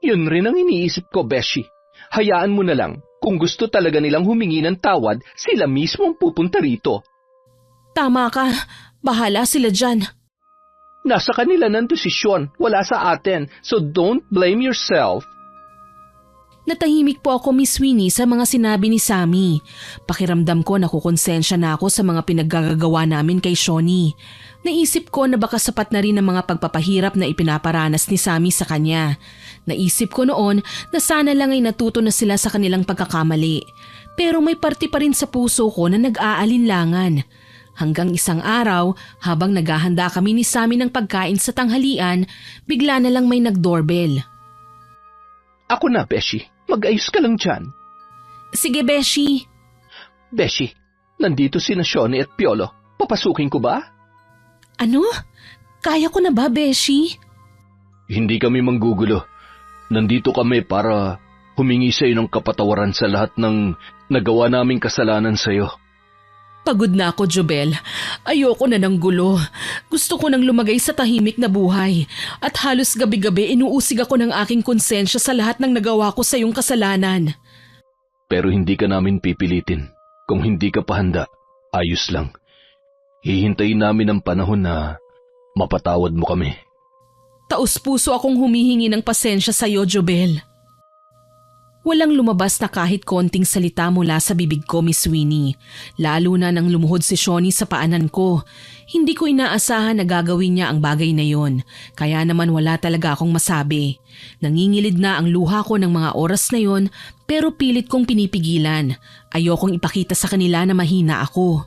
Yun rin ang iniisip ko, Beshi. Hayaan mo na lang. Kung gusto talaga nilang humingi ng tawad, sila mismo ang pupunta rito. Tama ka. Bahala sila dyan. Nasa kanila ng desisyon, wala sa atin. So don't blame yourself. Natahimik po ako, Miss Winnie, sa mga sinabi ni Sammy. Pakiramdam ko nakukonsensya na ako sa mga pinaggagawa namin kay Shawnee. Naisip ko na baka sapat na rin ang mga pagpapahirap na ipinaparanas ni Sammy sa kanya. Naisip ko noon na sana lang ay natuto na sila sa kanilang pagkakamali. Pero may parte pa rin sa puso ko na nag-aalinlangan. Hanggang isang araw, habang naghahanda kami ni Sammy ng pagkain sa tanghalian, bigla na lang may nag-doorbell. Ako na, Beshi. Mag-ayos ka lang dyan. Sige, Beshi. Beshi, nandito sina Shawnee at Piolo. Papasukin ko ba? Ano? Kaya ko na ba, Beshi? Hindi kami manggugulo. Nandito kami para humingi sa iyo ng kapatawaran sa lahat ng nagawa naming kasalanan sa iyo. Pagod na ako, Jobel. Ayoko na ng gulo. Gusto ko nang lumagay sa tahimik na buhay. At halos gabi-gabi inuusig ako ng aking konsensya sa lahat ng nagawa ko sa iyong kasalanan. Pero hindi ka namin pipilitin. Kung hindi ka pa handa, ayos lang. Hihintayin namin ang panahon na mapatawad mo kami. Taos-puso akong humihingi ng pasensya sa iyo, Jobel. Walang lumabas na kahit konting salita mula sa bibig ko, Miss Winnie. Lalo na nang lumuhod si Shawnee sa paanan ko. Hindi ko inaasahan na gagawin niya ang bagay na yon. Kaya naman wala talaga akong masabi. Nangingilid na ang luha ko ng mga oras na yon, pero pilit kong pinipigilan. Ayokong ipakita sa kanila na mahina ako.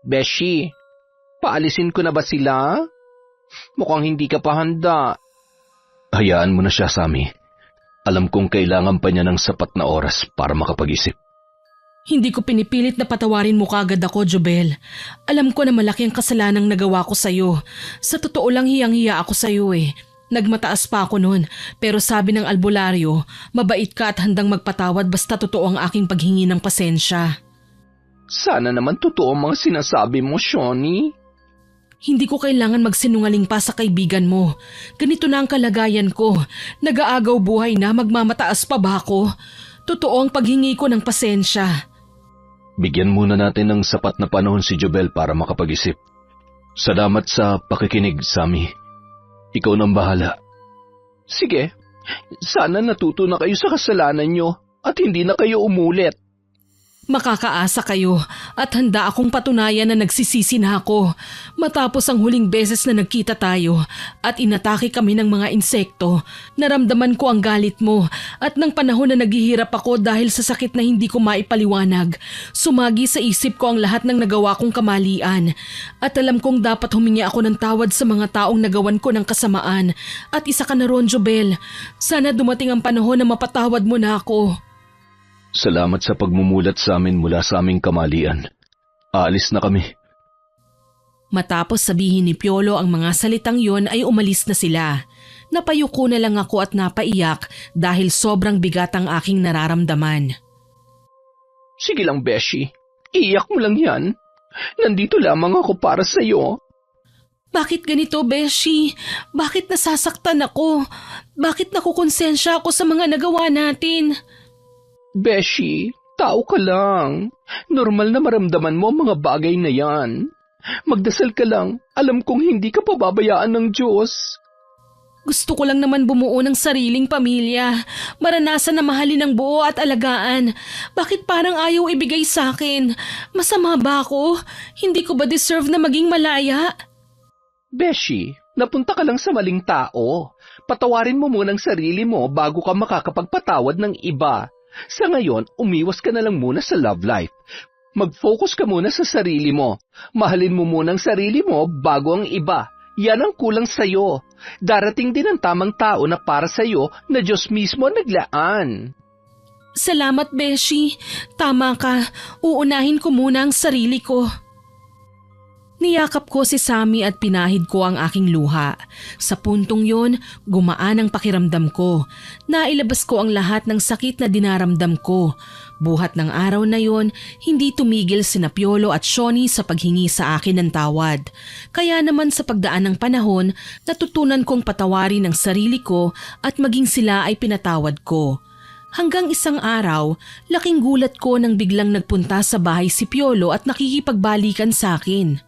Beshi, paalisin ko na ba sila? Mukhang hindi ka pa handa. Hayaan mo na siya, Sammy. Alam kong kailangan pa niya ng sapat na oras para makapag-isip. Hindi ko pinipilit na patawarin mo kagad ako, Jobel. Alam ko na malaki ang kasalanang nagawa ko sa'yo. Sa totoo lang hiyang-hiya ako sa'yo eh. Nagmataas pa ako noon, pero sabi ng albularyo, mabait ka at handang magpatawad basta totoo ang aking paghingi ng pasensya. Sana naman totoo ang mga sinasabi mo, Shawnee. Hindi ko kailangan magsinungaling pa sa kaibigan mo. Ganito na ang kalagayan ko. Nag-aagaw buhay na, magmamataas pa ba ako? Totoo ang paghingi ko ng pasensya. Bigyan muna natin ng sapat na panahon si Jobel para makapag-isip. Salamat sa pakikinig, Sammy. Ikaw nang bahala. Sige, sana natuto na kayo sa kasalanan nyo at hindi na kayo umulit. Makakaasa kayo at handa akong patunayan na nagsisisi na ako matapos ang huling beses na nagkita tayo at inatake kami ng mga insekto. Naramdaman ko ang galit mo at ng panahon na naghihirap ako dahil sa sakit na hindi ko maipaliwanag. Sumagi sa isip ko ang lahat ng nagawa kong kamalian at alam kong dapat humingi ako ng tawad sa mga taong nagawan ko ng kasamaan at isa ka na ron, Jobel. Sana dumating ang panahon na mapatawad mo na ako. Salamat sa pagmumulat sa amin mula sa aming kamalian. Aalis na kami. Matapos sabihin ni Piolo ang mga salitang yon ay umalis na sila. Napayuko na lang ako at napaiyak dahil sobrang bigat ang aking nararamdaman. Sige lang, Beshi. Iyak mo lang yan. Nandito lamang ako para sa'yo. Bakit ganito, Beshi? Bakit nasasaktan ako? Bakit nakukonsensya ako sa mga nagawa natin? Beshi, tao ka lang. Normal na maramdaman mo ang mga bagay na yan. Magdasal ka lang. Alam kong hindi ka pababayaan ng Diyos. Gusto ko lang naman bumuo ng sariling pamilya. Maranasan na mahalin ng buo at alagaan. Bakit parang ayaw ibigay sa akin? Masama ba ako? Hindi ko ba deserve na maging malaya? Beshi, napunta ka lang sa maling tao. Patawarin mo muna ang sarili mo bago ka makakapagpatawad ng iba. Sa ngayon, umiwas ka na lang muna sa love life. Mag-focus ka muna sa sarili mo. Mahalin mo muna ang sarili mo bago ang iba. Yan ang kulang sa'yo. Darating din ang tamang tao na para sa'yo na Diyos mismo naglaan. Salamat, Beshi. Tama ka. Uunahin ko muna ang sarili ko. Niyakap ko si Sammy at pinahid ko ang aking luha. Sa puntong yon, gumaan ang pakiramdam ko. Nailabas ko ang lahat ng sakit na dinaramdam ko. Buhat ng araw na yon, hindi tumigil sina Piolo at Shoni sa paghingi sa akin ng tawad. Kaya naman sa pagdaan ng panahon, natutunan kong patawarin ang sarili ko at maging sila ay pinatawad ko. Hanggang isang araw, laking gulat ko nang biglang nagpunta sa bahay si Piolo at nakikipagbalikan sa akin.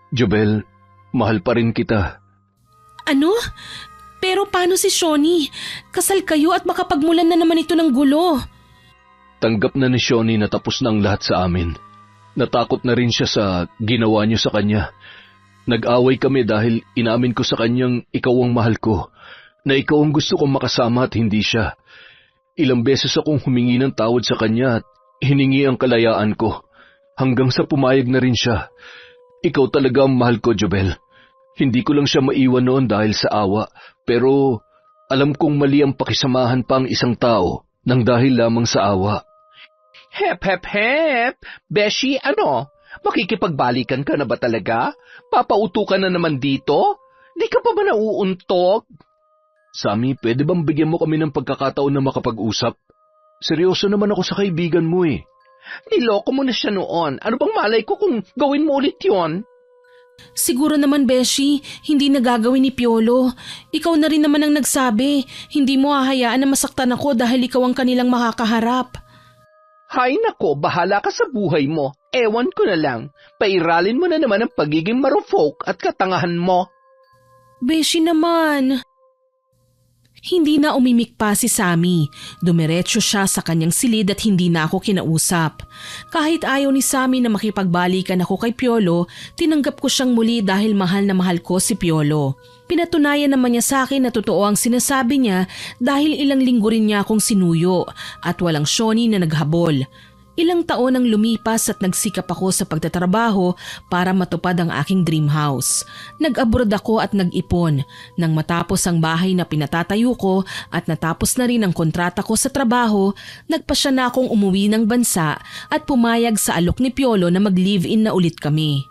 Jobel, mahal pa rin kita. Ano? Pero paano si Shoni? Kasal kayo at makapagmulan na naman ito ng gulo. Tanggap na ni Shoni na tapos na ang lahat sa amin. Natakot na rin siya sa ginawa niyo sa kanya. Nag-away kami dahil inamin ko sa kanyang ikaw ang mahal ko, na ikaw ang gusto kong makasama at hindi siya. Ilang beses akong humingi ng tawad sa kanya at hiningi ang kalayaan ko, hanggang sa pumayag na rin siya. Ikaw talaga ang mahal ko, Jobel. Hindi ko lang siya maiwan noon dahil sa awa, pero alam kong mali ang pakisamahan pa ang isang tao nang dahil lamang sa awa. Hep, hep, hep! Beshi, ano? Makikipagbalikan ka na ba talaga? Papauto ka na naman dito? Di ka pa ba nauuntog? Sammy, pwede bang bigyan mo kami ng pagkakataon na makapag-usap? Seryoso naman ako sa kaibigan mo eh. Niloko mo na siya noon. Ano bang malay ko kung gawin mo ulit yon? Siguro naman, Beshi, hindi na gagawin ni Piolo. Ikaw na rin naman ang nagsabi. Hindi mo hahayaan na masaktan ako dahil ikaw ang kanilang makakaharap. Hay nako, bahala ka sa buhay mo. Ewan ko na lang. Pairalin mo na naman ang pagiging marufok at katangahan mo. Beshi naman. Hindi na umimik pa si Sammy. Dumiretso siya sa kanyang silid at hindi na ako kinausap. Kahit ayaw ni Sammy na makipagbalikan ako kay Piolo, tinanggap ko siyang muli dahil mahal na mahal ko si Piolo. Pinatunayan naman niya sa akin na totoo ang sinasabi niya dahil ilang linggo rin niya akong sinuyo at walang Shoni na naghabol. Ilang taon ang lumipas at nagsikap ako sa pagtatrabaho para matupad ang aking dream house. Nag-abroad ako at nag-ipon. Nang matapos ang bahay na pinatatayo ko at natapos na rin ang kontrata ko sa trabaho, nagpasya na akong umuwi ng bansa at pumayag sa alok ni Piolo na mag-live-in na ulit kami.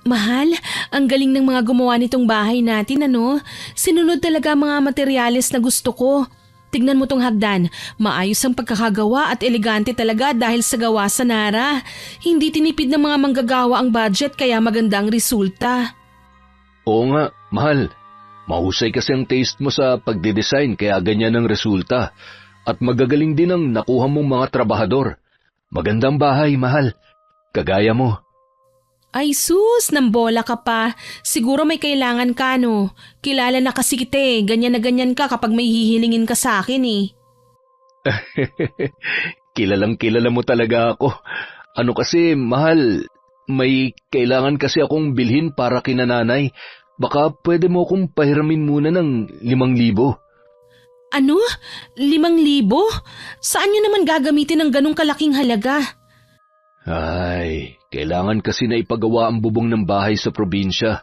Mahal, ang galing ng mga gumawa nitong bahay natin, ano? Sinunod talaga ang mga materyales na gusto ko. Tignan mo tong hagdan, maayos ang pagkakagawa at elegante talaga dahil sa gawa sa Nara. Hindi tinipid ng mga manggagawa ang budget kaya magandang resulta. Oo nga, mahal. Mahusay kasi ang taste mo sa pagdidesign kaya ganyan ang resulta. At magagaling din ang nakuha mong mga trabahador. Magandang bahay, mahal. Kagaya mo. Ay sus, nambola ka pa. Siguro may kailangan ka, no? Kilala na kasi kita eh. Ganyan na ganyan ka kapag may hihilingin ka sa akin eh. Kilalang kilala mo talaga ako. Ano kasi, mahal, may kailangan kasi akong bilhin para kina nanay. Baka pwede mo akong pahiramin muna ng 5,000. Ano? 5,000? Saan nyo naman gagamitin ang ganong kalaking halaga? Ay, kailangan kasi na ipagawa ang bubong ng bahay sa probinsya.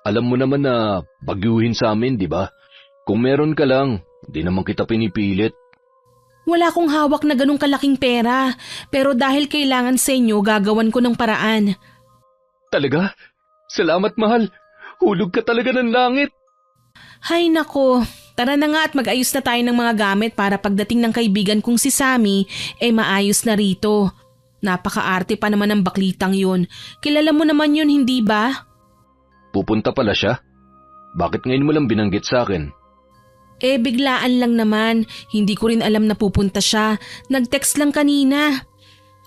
Alam mo naman na bagyuhin sa amin, di ba? Kung meron ka lang, di naman kita pinipilit. Wala akong hawak na ganong kalaking pera, pero dahil kailangan sa inyo, gagawan ko ng paraan. Talaga? Salamat, mahal. Hulog ka talaga ng langit. Hay nako, tara na nga at mag-ayos na tayo ng mga gamit para pagdating ng kaibigan kong si Sammy, maayos na rito. Napaka-arte pa naman ng baklitang yun. Kilala mo naman yun, hindi ba? Pupunta pala siya? Bakit ngayon mo lang binanggit sa akin? Biglaan lang naman. Hindi ko rin alam na pupunta siya. Nag-text lang kanina.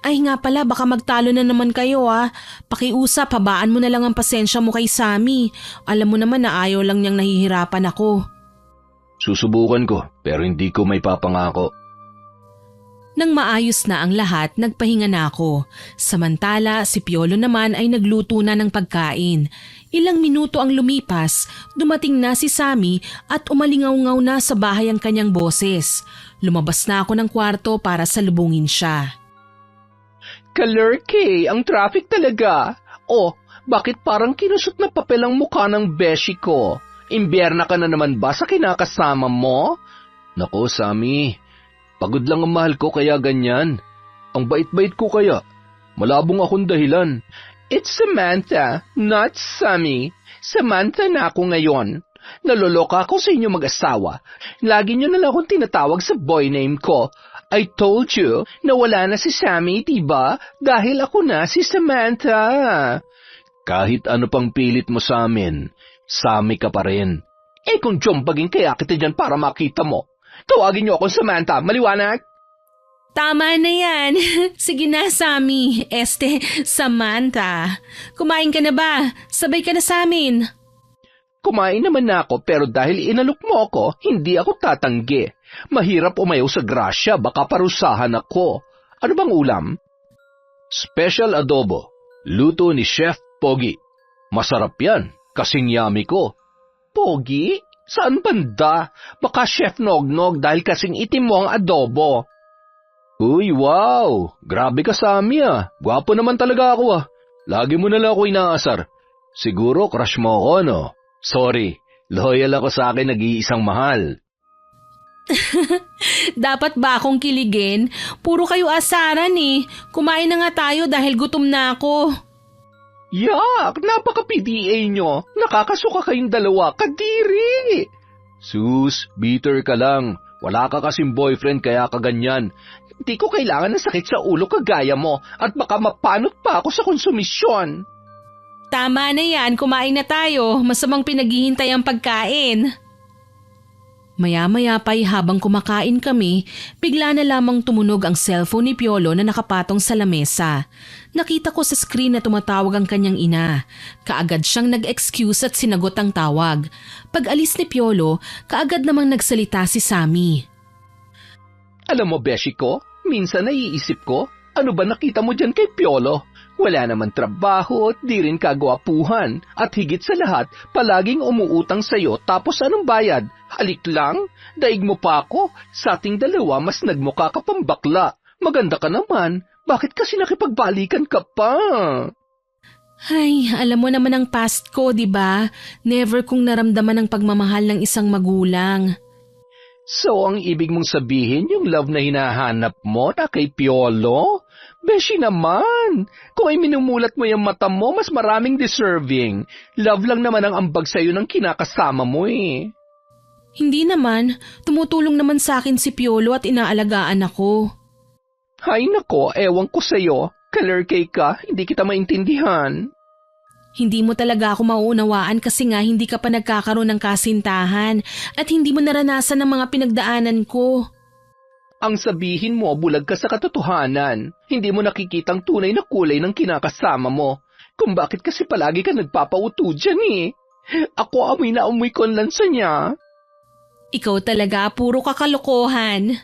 Ay nga pala, baka magtalo na naman kayo ah. Pakiusap, habaan mo na lang ang pasensya mo kay Sammy. Alam mo naman na ayaw lang niyang nahihirapan ako. Susubukan ko, pero hindi ko may papangako. Nang maayos na ang lahat, nagpahinga na ako. Samantala, si Piolo naman ay nagluto na ng pagkain. Ilang minuto ang lumipas, dumating na si Sammy at umalingaw-ngaw na sa bahay ang kanyang boses. Lumabas na ako ng kwarto para salubungin siya. Kalurke, ang traffic talaga. Oh, bakit parang kinusot na papel ang mukha ng beshi ko? Imbierna ka na naman ba sa kinakasama mo? Nako, Sammy. Pagod lang ang mahal ko kaya ganyan. Ang bait-bait ko kaya. Malabong akong dahilan. It's Samantha, not Sammy. Samantha na ako ngayon. Naloloka ako sa inyo mag-asawa. Lagi nyo na lang akong tinatawag sa boy name ko. I told you na wala na si Sammy, diba? Dahil ako na si Samantha. Kahit ano pang pilit mo sa amin, Sammy ka pa rin. Kung jombagin kaya kita dyan para makita mo. Tawagin nyo akong Samantha, maliwanag? Tama na yan. Sige na, Sammy. Samantha. Kumain ka na ba? Sabay ka na sa amin. Kumain naman na ako pero dahil inalok mo ako, hindi ako tatanggi. Mahirap umayaw sa grasya, baka parusahan ako. Ano bang ulam? Special adobo. Luto ni Chef Pogi. Masarap yan, kasing yummy ko. Pogi? Saan banda? Baka Chef Nognog dahil kasing itim mo ang adobo. Uy, wow! Grabe ka, Sammy ah. Gwapo naman talaga ako ah. Lagi mo na lang ako inaasar. Siguro crush mo ako, no? Sorry, loyal ako sa akin nag-iisang mahal. Dapat ba akong kiligin? Puro kayo asaran eh. Kumain na nga tayo dahil gutom na ako. Yak! Napaka-PDA nyo. Nakakasuka kayong dalawa. Kadiri! Sus, bitter ka lang. Wala ka kasing boyfriend kaya ka ganyan. Hindi ko kailangan ng sakit sa ulo kagaya mo at baka mapanot pa ako sa konsumisyon. Tama na yan, kumain na tayo. Masamang pinaghihintay ang pagkain. Maya-maya pa'y habang kumakain kami, bigla na lamang tumunog ang cellphone ni Piolo na nakapatong sa lamesa. Nakita ko sa screen na tumatawag ang kanyang ina. Kaagad siyang nag-excuse at sinagot ang tawag. Pag alis ni Piolo, kaagad namang nagsalita si Sammy. Alam mo, Beshi ko, minsan naiisip ko, ano ba nakita mo dyan kay Piolo? Wala naman trabaho at di rin kagwapuhan. At higit sa lahat, palaging umuutang sa'yo tapos anong bayad? Halik lang? Daig mo pa ako? Sa ating dalawa mas nagmukha ka pang bakla. Maganda ka naman. Bakit kasi nakipagbalikan ka pa? Ay, alam mo naman ang past ko, di ba? Never kong naramdaman ang pagmamahal ng isang magulang. So, ang ibig mong sabihin yung love na hinahanap mo na kay Piolo? Beshi naman, kung ay minumulat mo yung mata mo, mas maraming deserving. Love lang naman ang ambag sa'yo ng kinakasama mo eh. Hindi naman, tumutulong naman sa akin si Piolo at inaalagaan ako. Hay nako, ewan ko sa'yo. Kalerkay ka, hindi kita maintindihan. Hindi mo talaga ako mauunawaan kasi nga hindi ka pa nagkakaroon ng kasintahan at hindi mo naranasan ang mga pinagdaanan ko. Ang sabihin mo, bulag ka sa katotohanan. Hindi mo nakikitang tunay na kulay ng kinakasama mo. Kung bakit kasi palagi ka nagpapauto dyan eh. Ako amoy na amoy ko ang lansa niya. Ikaw talaga, puro kakalokohan.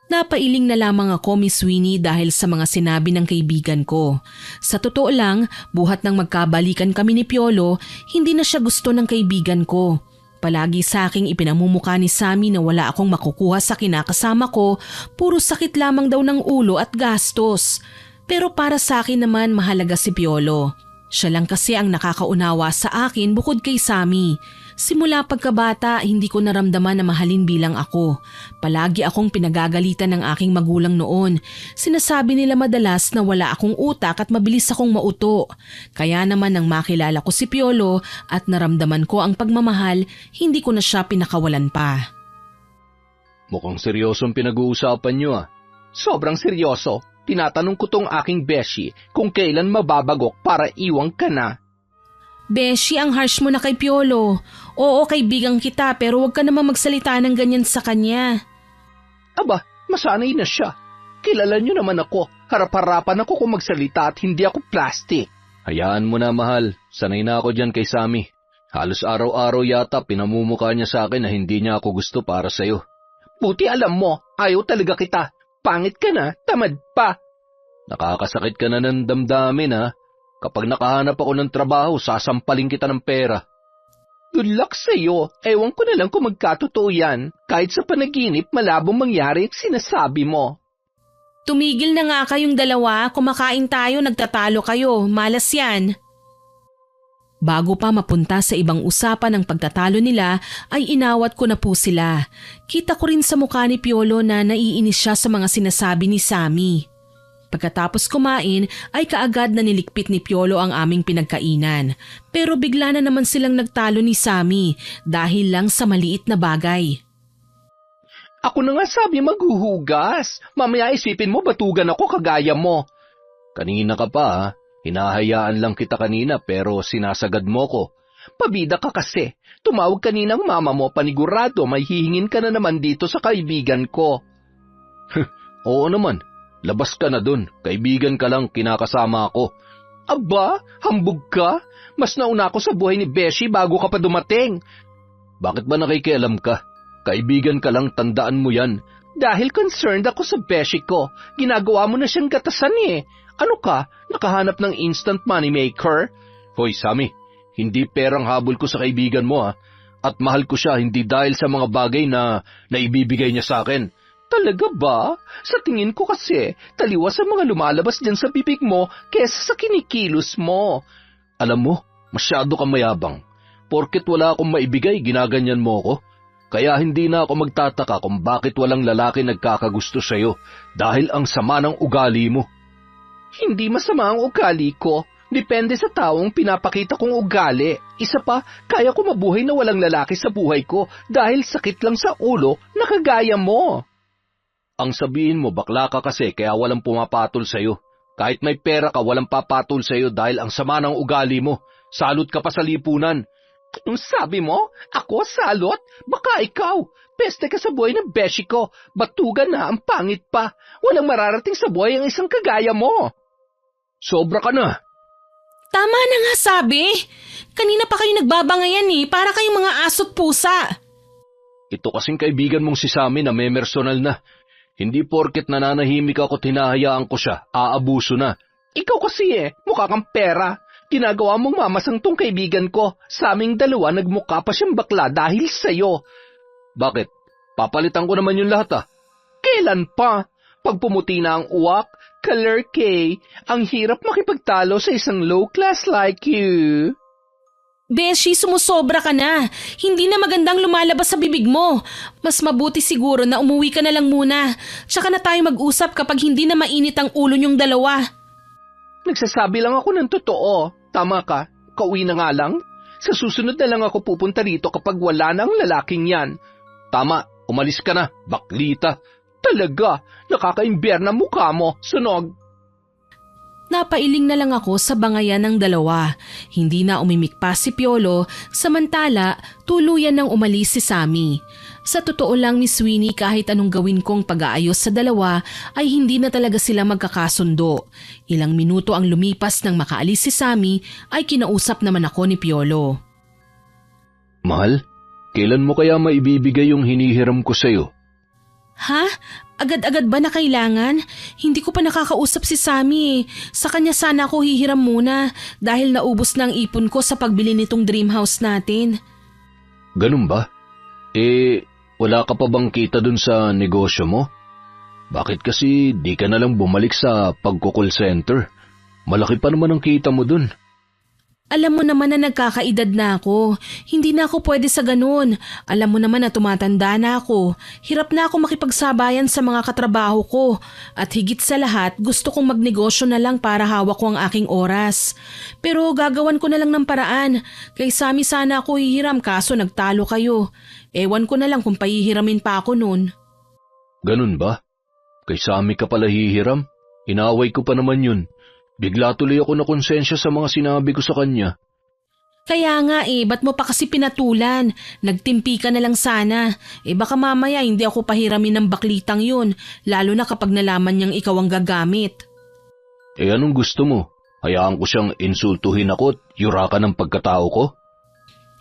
Napailing na lamang ako, Miss Winnie, dahil sa mga sinabi ng kaibigan ko. Sa totoo lang, buhat ng magkabalikan kami ni Piolo, hindi na siya gusto ng kaibigan ko. Palagi sa aking ipinamumukha ni Sammy na wala akong makukuha sa kinakasama ko, puro sakit lamang daw ng ulo at gastos. Pero para sa akin naman mahalaga si Piolo. Siya lang kasi ang nakakaunawa sa akin bukod kay Sammy. Simula pagkabata, hindi ko naramdaman na mahalin bilang ako. Palagi akong pinagagalitan ng aking magulang noon. Sinasabi nila madalas na wala akong utak at mabilis akong mauto. Kaya naman nang makilala ko si Piolo at naramdaman ko ang pagmamahal, hindi ko na siya pinakawalan pa. Mukhang seryosong pinag-uusapan niyo ah. Sobrang seryoso. Tinatanong ko tong aking beshi kung kailan mababagok para iwang ka na. Beshi, ang harsh mo na kay Piolo. Oo, kaibigan kita pero huwag ka naman magsalita ng ganyan sa kanya. Aba, masanay na siya. Kilala niyo naman ako. Harap-harapan ako kung magsalita at hindi ako plastic. Hayaan mo na, mahal. Sanay na ako dyan kay Sammy. Halos araw-araw yata pinamumukha niya sa akin na hindi niya ako gusto para sa'yo. Buti alam mo, ayaw talaga kita. Pangit ka na, tamad pa. Nakakasakit ka na ng damdamin ha. Kapag nakahanap ako ng trabaho, sasampaling kita ng pera. Good luck sa'yo. Ewan ko na lang kung magkatotoo yan. Kahit sa panaginip, malabong mangyari ang sinasabi mo. Tumigil na nga kayong dalawa. Kumakain tayo, nagtatalo kayo. Malas yan. Bago pa mapunta sa ibang usapan ng pagtatalo nila, ay inawat ko na po sila. Kita ko rin sa mukha ni Piolo na naiinis siya sa mga sinasabi ni Sammy. Pagkatapos kumain ay kaagad na nilikpit ni Piolo ang aming pinagkainan. Pero bigla na naman silang nagtalo ni Sammy dahil lang sa maliit na bagay. Ako na nga sabi maghuhugas. Mamaya isipin mo batugan ako kagaya mo. Kanina ka pa ha. Hinahayaan lang kita kanina pero sinasagad mo ko. Pabida ka kasi. Tumawag kanina ang mama mo, panigurado may hihingin ka na naman dito sa kaibigan ko. Oo naman, labas ka na dun. Kaibigan ka lang, kinakasama ako. Aba, hambog ka? Mas nauna ako sa buhay ni Beshi bago ka pa dumating. Bakit ba nakikialam ka? Kaibigan ka lang, tandaan mo yan. Dahil concerned ako sa Beshi ko, ginagawa mo na siyang gatasan eh. Ano ka, nakahanap ng instant money maker? Hoy Sammy, hindi perang habol ko sa kaibigan mo ha. At mahal ko siya hindi dahil sa mga bagay na naibibigay niya sa akin. Talaga ba? Sa tingin ko kasi, taliwas sa mga lumalabas dyan sa bibig mo kesa sa kinikilos mo. Alam mo, masyado kang mayabang. Porket wala akong maibigay, ginaganyan mo ako. Kaya hindi na ako magtataka kung bakit walang lalaki nagkakagusto sa'yo dahil ang sama ng ugali mo. Hindi masama ang ugali ko. Depende sa taong pinapakita kong ugali. Isa pa, kaya ko mabuhay na walang lalaki sa buhay ko dahil sakit lang sa ulo na kagaya mo. Ang sabihin mo, bakla ka kasi kaya walang pumapatol sa'yo. Kahit may pera ka, walang papatol sa'yo dahil ang sama ng ugali mo. Salot ka pa sa lipunan. Anong sabi mo? Ako salot? Baka ikaw. Peste ka sa buhay ng beshi ko. Batugan na, ang pangit pa. Walang mararating sa buhay ang isang kagaya mo. Sobra ka na. Tama na nga sabi. Kanina pa kayo nagbabangayan para kayong mga aso't pusa. Ito kasing kaibigan mong si Sammy na may personal na. Hindi porket nananahimik ako at hinahayaan ko siya, aabuso na. Ikaw kasi mukha kang pera. Ginagawa mong mamasang tong kaibigan ko. Sa aming dalawa nagmukha pa siyang bakla dahil sa'yo. Bakit? Papalitan ko naman yung lahat Kailan pa? Pag pumuti na ang uwak, color K, ang hirap makipagtalo sa isang low class like you. Beshi, sumusobra ka na. Hindi na magandang lumalabas sa bibig mo. Mas mabuti siguro na umuwi ka na lang muna. Tsaka na tayo mag-usap kapag hindi na mainit ang ulo niyong dalawa. Nagsasabi lang ako ng totoo. Tama ka, kauwi na nga lang. Sa susunod na lang ako pupunta rito kapag wala na ang lalaking yan. Tama, umalis ka na, baklita. Talaga, nakaka-imbyerna mukha mo, sunog. Napailing na lang ako sa bangayan ng dalawa. Hindi na umimik pa si Piolo, samantala tuluyan nang umalis si Sammy. Sa totoo lang, Miss Winnie, kahit anong gawin kong pag-aayos sa dalawa ay hindi na talaga sila magkakasundo. Ilang minuto ang lumipas nang makaalis si Sammy ay kinausap naman ako ni Piolo. Mahal, kailan mo kaya maibibigay yung hinihiram ko sa'yo? Ha? Agad-agad ba na kailangan? Hindi ko pa nakakausap si Sammy. Sa kanya sana ako hihiram muna dahil naubos na ang ipon ko sa pagbili nitong dream house natin. Ganun ba? Wala ka pa bang kita dun sa negosyo mo? Bakit kasi di ka na lang bumalik sa pagko-call center? Malaki pa naman ang kita mo dun. Alam mo naman na nagkakaedad na ako. Hindi na ako pwede sa ganun. Alam mo naman na tumatanda na ako. Hirap na ako makipagsabayan sa mga katrabaho ko. At higit sa lahat, gusto kong magnegosyo na lang para hawak ko ang aking oras. Pero gagawan ko na lang ng paraan. Kay Sammy sana ako hihiram kaso nagtalo kayo. Ewan ko na lang kung pahihiramin pa ako nun. Ganun ba? Kay Sammy ka pala hihiram? Inaway ko pa naman yun. Bigla tuloy ako na konsensya sa mga sinabi ko sa kanya. Kaya nga ba't mo pa kasi pinatulan? Nagtimpi ka na lang sana. Baka mamaya hindi ako pahiramin ng baklitang yun, lalo na kapag nalaman niyang ikaw ang gagamit. Anong gusto mo? Hayaan ko siyang insultuhin ako at yurakan ng pagkatao ko?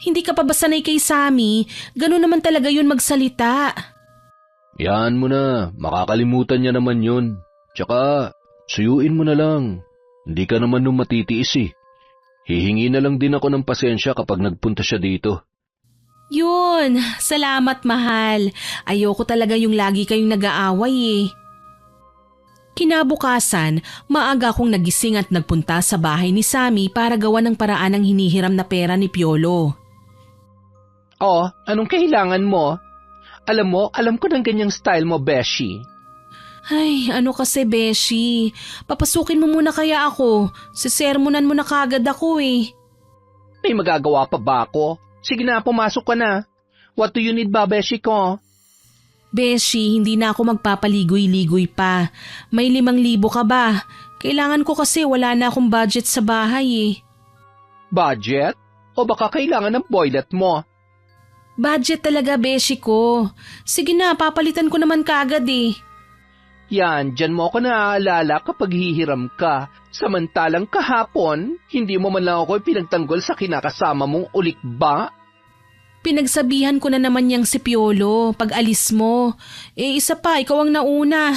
Hindi ka pa ba sanay kay Sammy? Ganun naman talaga yun magsalita. Yan mo na, makakalimutan niya naman yun. Tsaka, suyuin mo na lang. Hindi ka naman nung matitiis Hihingi na lang din ako ng pasensya kapag nagpunta siya dito. Yun, salamat mahal. Ayoko talaga yung lagi kayong nag-aaway Kinabukasan, maaga akong nagising at nagpunta sa bahay ni Sammy para gawa ng paraan ng hinihiram na pera ni Piolo. Anong kailangan mo? Alam ko ng ganyang style mo, Beshi. Ay, ano kasi Beshi, papasukin mo muna kaya ako. Sisermonan mo na kagad ako eh. May magagawa pa ba ako? Sige na, pumasok ka na. What do you need ba, beshi ko? Beshi, hindi na ako magpapaligoy-ligoy pa. May 5,000 ka ba? Kailangan ko kasi wala na akong budget sa bahay eh. Budget? O baka kailangan ng boylet mo? Budget talaga Beshi ko. Sige na, papalitan ko naman kagad eh. Yan, dyan mo ako naaalala kapag hihiram ka. Samantalang kahapon, hindi mo man lang ako pinagtanggol sa kinakasama mong ulikba. Pinagsabihan ko na naman yang si Piolo pag alis mo. Isa pa, ikaw ang nauna.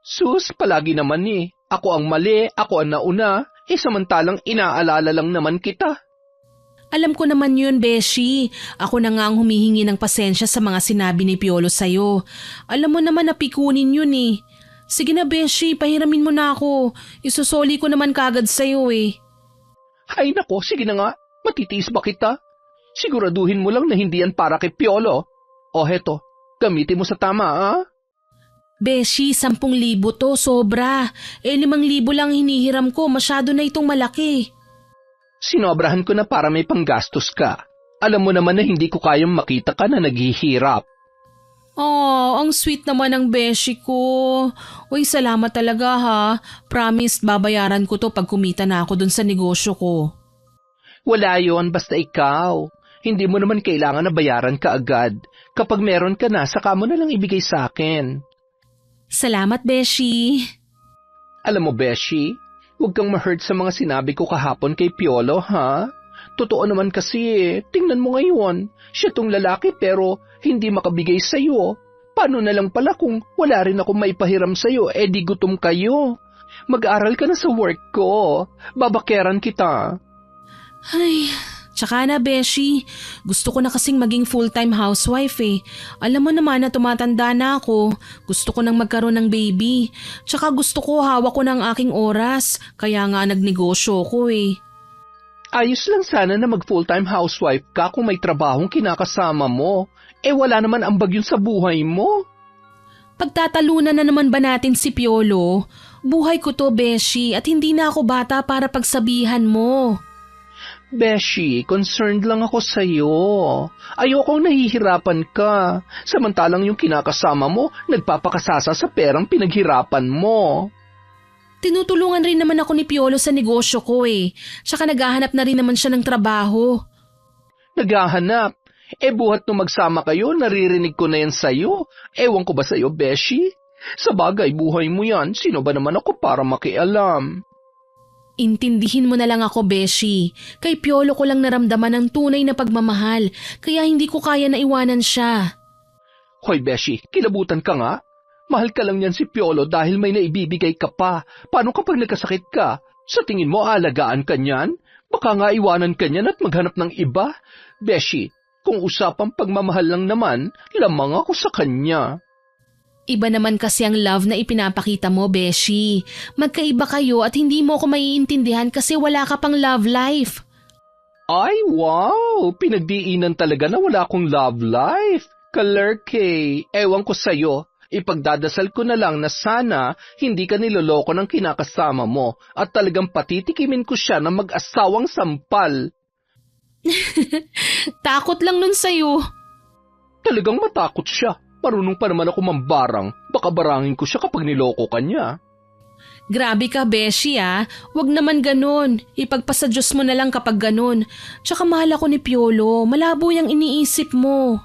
Sus, palagi naman eh. Ako ang mali, ako ang nauna. Samantalang inaalala lang naman kita. Alam ko naman yun, Beshi. Ako na nga ang humihingi ng pasensya sa mga sinabi ni Piolo sa'yo. Alam mo naman na pikunin yun eh. Sige na, Beshi, pahiramin mo na ako. Isusoli ko naman kagad sa'yo eh. Ay nako, sige na nga. Matitiis ba kita? Siguraduhin mo lang na hindi yan para kay Piolo. O heto, gamitin mo sa tama, ha? Beshi, 10,000 to, sobra. 5,000 lang hinihiram ko, masyado na itong malaki. Sinobrahan ko na para may panggastos ka. Alam mo naman na hindi ko kayang makita ka na naghihirap. Oh, ang sweet naman ng Beshi ko. Uy, salamat talaga ha. Promise, babayaran ko to pag kumita na ako dun sa negosyo ko. Wala yon, basta ikaw. Hindi mo naman kailangan na bayaran ka agad. Kapag meron ka na, saka mo na lang ibigay sa akin. Salamat, Beshi. Alam mo, Beshi, huwag kang ma-hurt sa mga sinabi ko kahapon kay Piolo, ha? Totoo naman kasi tingnan mo ngayon, siya tong lalaki pero hindi makabigay sa'yo. Paano na lang pala kung wala rin akong maipahiram sa'yo, di gutom kayo. Mag-aral ka na sa work ko, babakeran kita. Ay, tsaka na Beshi, gusto ko na kasing maging full-time housewife eh. Alam mo naman na tumatanda na ako, gusto ko nang magkaroon ng baby. Tsaka gusto ko hawak ko ng aking oras, kaya nga nagnegosyo ko eh. Ayos lang sana na mag full-time housewife ka kung may trabahong kinakasama mo. Wala naman ambag yun sa buhay mo. Pagtatalunan na naman ba natin si Piolo? Buhay ko to Beshi at hindi na ako bata para pagsabihan mo. Beshi, concerned lang ako sa'yo. Ayokong nahihirapan ka. Samantalang yung kinakasama mo, nagpapakasasa sa perang pinaghirapan mo. Tinutulungan rin naman ako ni Piolo sa negosyo ko eh. Tsaka naghahanap na rin naman siya ng trabaho. Naghahanap? Buhat nung magsama kayo, naririnig ko na yan sa'yo. Ewan ko ba sa'yo, Beshi? Sa bagay, buhay mo yan. Sino ba naman ako para makialam? Intindihin mo na lang ako, Beshi. Kay Piolo ko lang naramdaman ang tunay na pagmamahal, kaya hindi ko kaya na iwanan siya. Hoy, Beshi, kilabutan ka nga. Mahal ka lang yan si Piolo dahil may naibibigay ka pa. Paano kapag nagkasakit ka? Sa tingin mo, alagaan ka niyan? Baka nga iwanan ka niyan at maghanap ng iba? Beshi, kung usapang pagmamahal lang naman, lamang ako sa kanya. Iba naman kasi ang love na ipinapakita mo, Beshi. Magkaiba kayo at hindi mo ako maiintindihan kasi wala ka pang love life. Ay, wow! Pinagdiinan talaga na wala akong love life. Kalerke, ewan ko sa'yo. Ipagdadasal ko na lang na sana hindi ka niloloko ng kinakasama mo at talagang patitikimin ko siya na mag-asawang sampal. Takot lang nun sa'yo. Talagang matakot siya. Marunong pa naman ako mambarang. Baka barangin ko siya kapag niloko ka niya. Grabe ka, Beshi ah. Wag naman ganun. Ipagpasa Diyos mo na lang kapag ganun. Tsaka mahal ako ni Piolo. Malabo yung iniisip mo.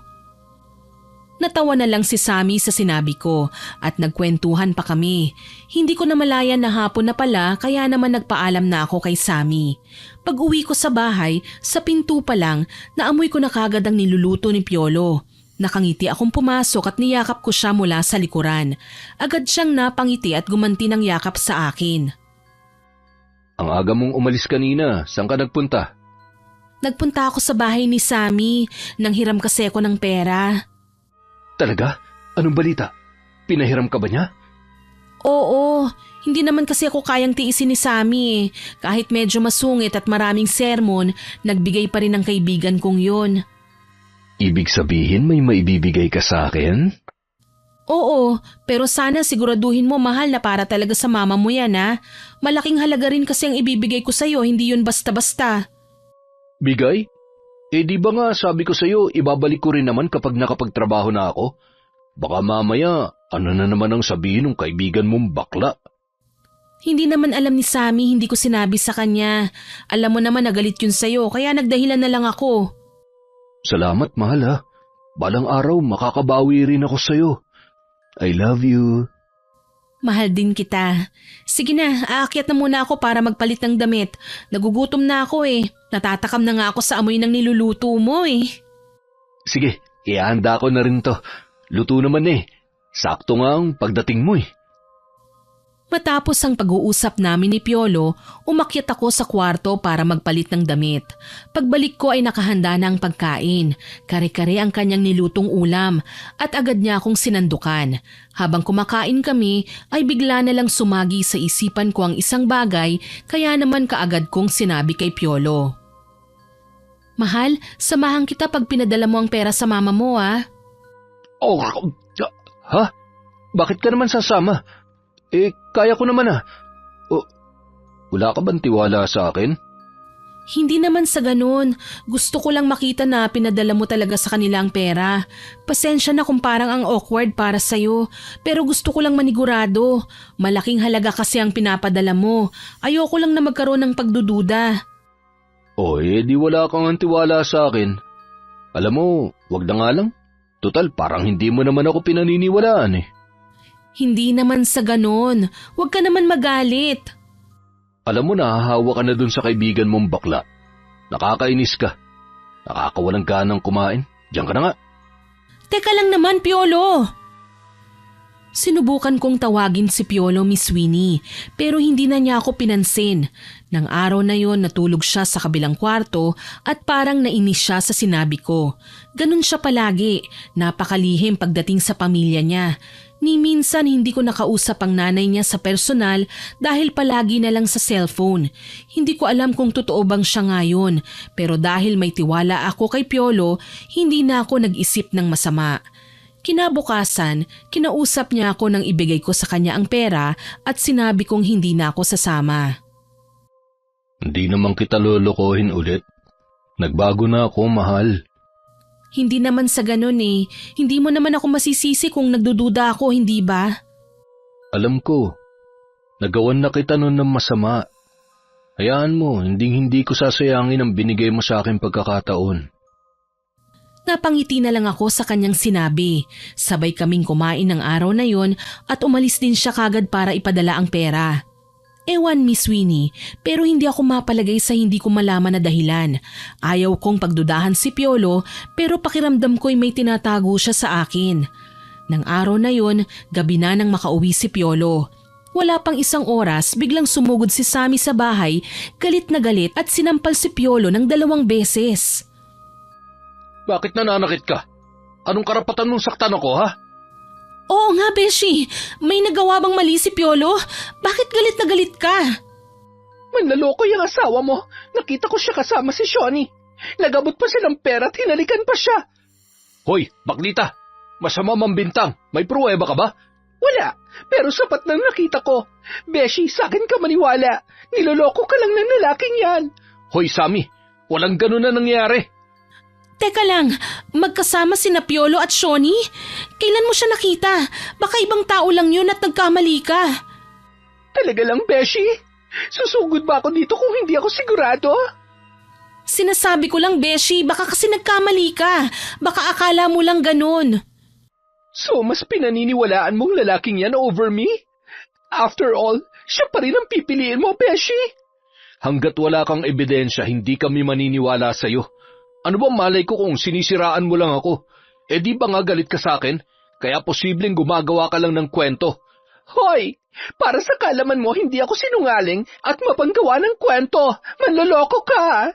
Natawa na lang si Sammy sa sinabi ko at nagkwentuhan pa kami. Hindi ko na malayan na hapon na pala kaya naman nagpaalam na ako kay Sammy. Pag uwi ko sa bahay, sa pinto pa lang, naamoy ko na kagad ang niluluto ni Piolo. Nakangiti akong pumasok at niyakap ko siya mula sa likuran. Agad siyang napangiti at gumanti ng yakap sa akin. Ang aga mong umalis kanina, saan ka nagpunta? Nagpunta ako sa bahay ni Sammy, nang hiram kasi ako ng pera. Talaga? Anong balita? Pinahiram ka ba niya? Oo, hindi naman kasi ako kayang tiisin ni Sammy eh. Kahit medyo masungit at maraming sermon, nagbigay pa rin ng kaibigan kong yun. Ibig sabihin may maibibigay ka sa akin? Oo, pero sana siguraduhin mo mahal na para talaga sa mama mo yan ha. Malaking halaga rin kasi ang ibibigay ko sa'yo, hindi yun basta-basta. Bigay? Di ba nga sabi ko sa'yo, ibabalik ko rin naman kapag nakapagtrabaho na ako? Baka mamaya, ano na naman ang sabihin ng kaibigan mong bakla? Hindi naman alam ni Sammy, hindi ko sinabi sa kanya. Alam mo naman nagalit yun sa'yo, kaya nagdahilan na lang ako. Salamat, mahal ha. Balang araw, makakabawi rin ako sa'yo. I love you. Mahal din kita. Sige na, aakyat na muna ako para magpalit ng damit. Nagugutom na ako eh. Natatakam na nga ako sa amoy ng niluluto mo eh. Sige, ihanda ko na rin to. Luto naman eh. Sakto nga ang pagdating mo eh. Matapos ang pag-uusap namin ni Piolo, umakyat ako sa kwarto para magpalit ng damit. Pagbalik ko ay nakahanda na ang pagkain. Kare-kare ang kanyang nilutong ulam at agad niya akong sinandukan. Habang kumakain kami ay bigla na lang sumagi sa isipan ko ang isang bagay kaya naman kaagad kong sinabi kay Piolo. Mahal, samahan kita pag pinadala mo ang pera sa mama mo ah. Oh, ha? Bakit ka naman sasama? Kaya ko naman ah. Wala ka bang tiwala sa akin? Hindi naman sa ganun. Gusto ko lang makita na pinadala mo talaga sa kanila ang pera. Pasensya na kung parang ang awkward para sa'yo. Pero gusto ko lang manigurado. Malaking halaga kasi ang pinapadala mo. Ayoko lang na magkaroon ng pagdududa. Di wala kang tiwala sa akin. Alam mo, wag na nga lang. Total, parang hindi mo naman ako pinaniniwalaan eh. Hindi naman sa ganun. Huwag ka naman magalit. Alam mo, nahahawa ka na dun sa kaibigan mong bakla. Nakakainis ka. Nakakawalang ganang kumain. Diyan ka na nga. Teka lang naman, Piolo. Sinubukan kong tawagin si Piolo, Miss Winnie, pero hindi na niya ako pinansin. Nang araw na yon natulog siya sa kabilang kwarto at parang nainis siya sa sinabi ko. Ganun siya palagi, napakalihim pagdating sa pamilya niya. Ni minsan hindi ko nakausap ang nanay niya sa personal dahil palagi na lang sa cellphone. Hindi ko alam kung totoo bang siya ngayon, pero dahil may tiwala ako kay Piolo, hindi na ako nag-isip ng masama. Kinabukasan, kinausap niya ako nang ibigay ko sa kanya ang pera at sinabi kong hindi na ako sasama. Hindi naman kita lolokohin ulit. Nagbago na ako, mahal. Hindi naman sa ganun eh. Hindi mo naman ako masisisi kung nagdududa ako, hindi ba? Alam ko. Nagawan na kita nun ng masama. Hayaan mo, hindi ko sasayangin ang binigay mo sa akin pagkakataon. Napangiti na lang ako sa kanyang sinabi. Sabay kaming kumain ng araw na yon at umalis din siya kagad para ipadala ang pera. Ewan, Miss Winnie, pero hindi ako mapalagay sa hindi ko malaman na dahilan. Ayaw kong pagdudahan si Piolo pero pakiramdam ko'y may tinatago siya sa akin. Nang araw na yon, gabi na nang makauwi si Piolo. Wala pang isang oras, biglang sumugod si Sammy sa bahay, galit na galit at sinampal si Piolo ng 2 beses. Bakit nananakit ka? Anong karapatan mong saktan ako, ha? Oo nga, Beshi. May nagawa bang mali si Piolo? Bakit galit na galit ka? Manlaloko yung asawa mo. Nakita ko siya kasama si Shawnee. Nagabot pa siya ng pera at hinalikan pa siya. Hoy, baklita! Masama mambintang. May pruweba ka ba? Wala, pero sapat nang nakita ko. Beshi, sa akin ka maniwala. Niloloko ka lang ng lalaking yan. Hoy, Sammy, walang ganun na nangyari. Teka lang, magkasama sina Piolo at Shawnee? Kailan mo siya nakita? Baka ibang tao lang yun at nagkamali ka. Talaga lang, Beshi? Susugod ba ako dito kung hindi ako sigurado? Sinasabi ko lang, Beshi, baka kasi nagkamali ka. Baka akala mo lang ganun. So, mas pinaniniwalaan mong lalaking yan over me? After all, siya pa rin ang pipiliin mo, Beshi. Hanggat wala kang ebidensya, hindi kami maniniwala sa'yo. Ano ba malay ko kung sinisiraan mo lang ako? Di ba nga galit ka sa akin? Kaya posibleng gumagawa ka lang ng kwento. Hoy! Para sa kalaman mo, hindi ako sinungaling at mapanggawa ng kwento. Manloloko ka!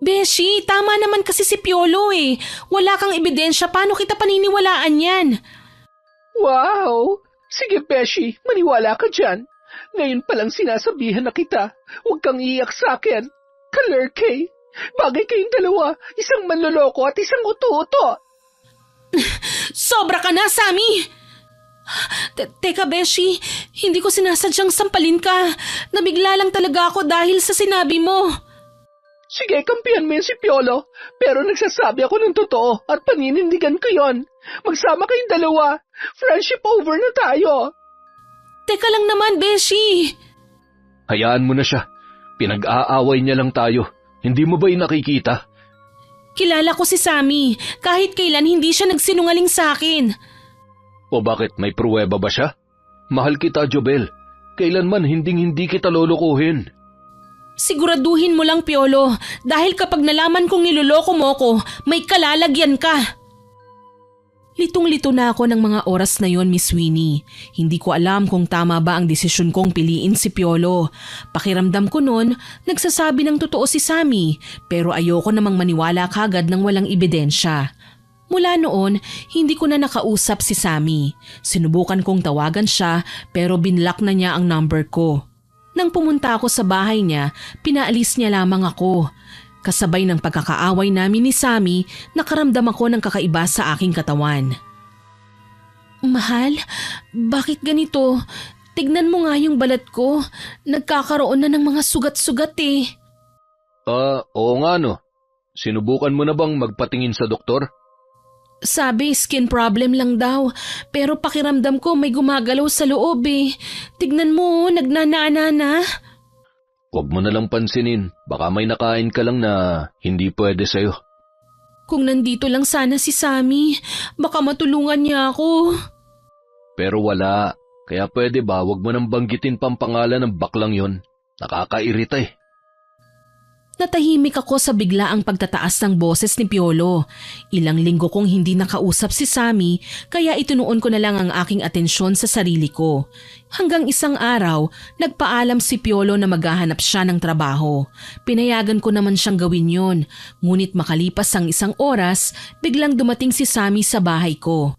Beshi, tama naman kasi si Piolo eh. Wala kang ebidensya, paano kita paniniwalaan yan? Wow! Sige, Beshi, maniwala ka dyan. Ngayon palang sinasabihan na kita, huwag kang iiyak sa akin. Kalerke! Bagay kayong dalawa, isang manloloko at isang uto-uto. Sobra ka na, Sammy! Teka, Beshi, hindi ko sinasadyang sampalin ka. Nabigla lang talaga ako dahil sa sinabi mo. Sige, kampihan mo yan si Piolo. Pero nagsasabi ako ng totoo at paninindigan ko yon. Magsama kayong dalawa. Friendship over na tayo. Teka lang naman, Beshi. Hayaan mo na siya. Pinag-aaway niya lang tayo. Hindi mo ba nakikita? Kilala ko si Sammy. Kahit kailan hindi siya nagsinungaling sa akin. O bakit, may pruweba ba siya? Mahal kita, Jobel. Kailanman hindi kita lolokohin. Siguraduhin mo lang, Piolo, dahil kapag nalaman kong niloloko mo ko, may kalalagyan ka. Litong-lito na ako ng mga oras na yon, Miss Winnie. Hindi ko alam kung tama ba ang desisyon kong piliin si Piolo. Pakiramdam ko noon, nagsasabi ng totoo si Sammy, pero ayoko namang maniwala kagad ng walang ebidensya. Mula noon, hindi ko na nakausap si Sammy. Sinubukan kong tawagan siya pero binlock na niya ang number ko. Nang pumunta ako sa bahay niya, pinaalis niya lamang ako. Kasabay ng pagkakaaway namin ni Sammy, nakaramdam ako ng kakaiba sa aking katawan. Mahal, bakit ganito? Tignan mo nga yung balat ko. Nagkakaroon na ng mga sugat-sugat eh. Oo nga no. Sinubukan mo na bang magpatingin sa doktor? Sabi skin problem lang daw, pero pakiramdam ko may gumagalaw sa loob eh. Tignan mo, nagnanana na. Huwag mo na lang pansinin. Baka may nakain ka lang na hindi pwede sa'yo. Kung nandito lang sana si Sammy, baka matulungan niya ako. Pero wala. Kaya pwede ba huwag mo nang banggitin pang pangalan ng baklang yon? Nakakairita eh. Natahimik ako sa biglaang pagtataas ng boses ni Piolo. Ilang linggo kong hindi nakausap si Sammy, kaya itinuon ko na lang ang aking atensyon sa sarili ko. Hanggang isang araw, nagpaalam si Piolo na maghahanap siya ng trabaho. Pinayagan ko naman siyang gawin yon, ngunit makalipas ang isang oras, biglang dumating si Sammy sa bahay ko.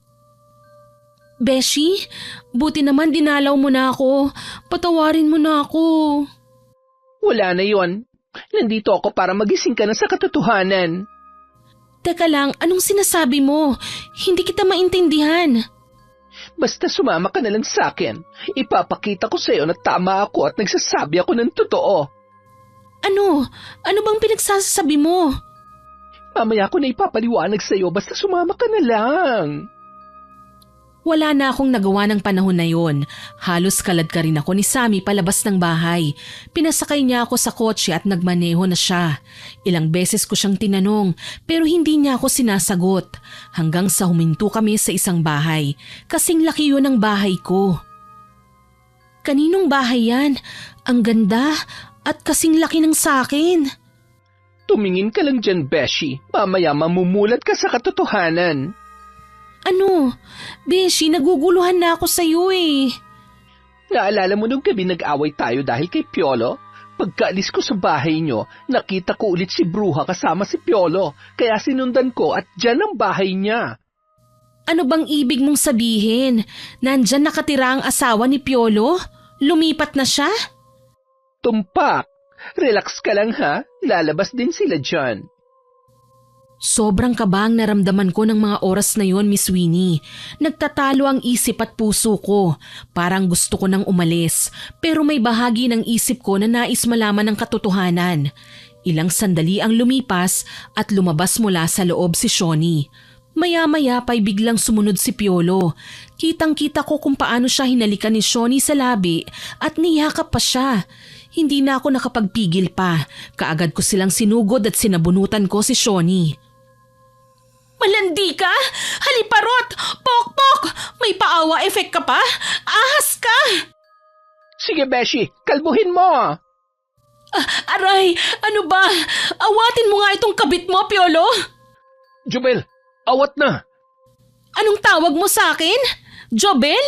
Beshi, buti naman dinalaw mo na ako. Patawarin mo na ako. Wala na yon. Nandito ako para magising ka na sa katotohanan. Teka lang, anong sinasabi mo? Hindi kita maintindihan. Basta sumama ka na lang sa akin. Ipapakita ko sa'yo na tama ako at nagsasabi ako ng totoo. Ano? Ano bang pinagsasabi mo? Mamaya ko na ipapaliwanag sa'yo, basta sumama ka na lang. Wala na akong nagawa ng panahon na yon. Halos kalad ka rin ako ni Sammy palabas ng bahay. Pinasakay niya ako sa kotse at nagmaneho na siya. Ilang beses ko siyang tinanong pero hindi niya ako sinasagot. Hanggang sa huminto kami sa isang bahay. Kasing laki yun ang bahay ko. Kaninong bahay yan? Ang ganda at kasing laki ng sakin. Tumingin ka lang dyan, Beshi. Mamaya mamumulat ka sa katotohanan. Ano? Beshi, naguguluhan na ako sa iyo eh. Naalala mo nung gabi nag-away tayo dahil kay Piolo? Pagkaalis ko sa bahay nyo, nakita ko ulit si Bruja kasama si Piolo, kaya sinundan ko at dyan ang bahay niya. Ano bang ibig mong sabihin? Nandyan nakatira ang asawa ni Piolo? Lumipat na siya? Tumpak! Relax ka lang ha, lalabas din sila dyan. Sobrang kaba ang naramdaman ko ng mga oras na yon, Miss Winnie. Nagtatalo ang isip at puso ko. Parang gusto ko nang umalis. Pero may bahagi ng isip ko na nais malaman ang katotohanan. Ilang sandali ang lumipas at lumabas mula sa loob si Shoni. Maya-maya pa'y biglang sumunod si Piolo. Kitang-kita ko kung paano siya hinalikan ni Shoni sa labi at niyakap pa siya. Hindi na ako nakapagpigil pa. Kaagad ko silang sinugod at sinabunutan ko si Shoni. Malandi ka? Haliparot! Pok-pok! May paawa effect ka pa? Ahas ka! Sige, Beshi, kalbuhin mo! Aray! Ano ba? Awatin mo nga itong kabit mo, Piolo! Jobel, awat na! Anong tawag mo sa akin? Jobel?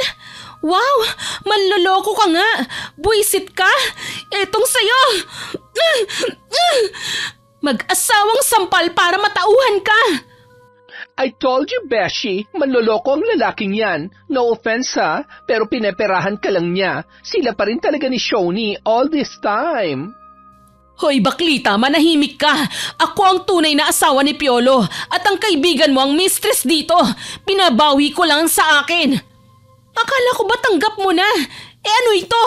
Wow! Manloloko ka nga! Buisit ka! Etong sayo! Mag-asawang sampal para matauhan ka! I told you, Beshi, manloloko ang lalaking yan. No offense ha, pero pineperahan ka lang niya. Sila pa rin talaga ni Shoni all this time. Hoy baklita, manahimik ka! Ako ang tunay na asawa ni Piolo at ang kaibigan mo ang mistress dito. Pinabawi ko lang sa akin. Akala ko ba tanggap mo na? Ano ito?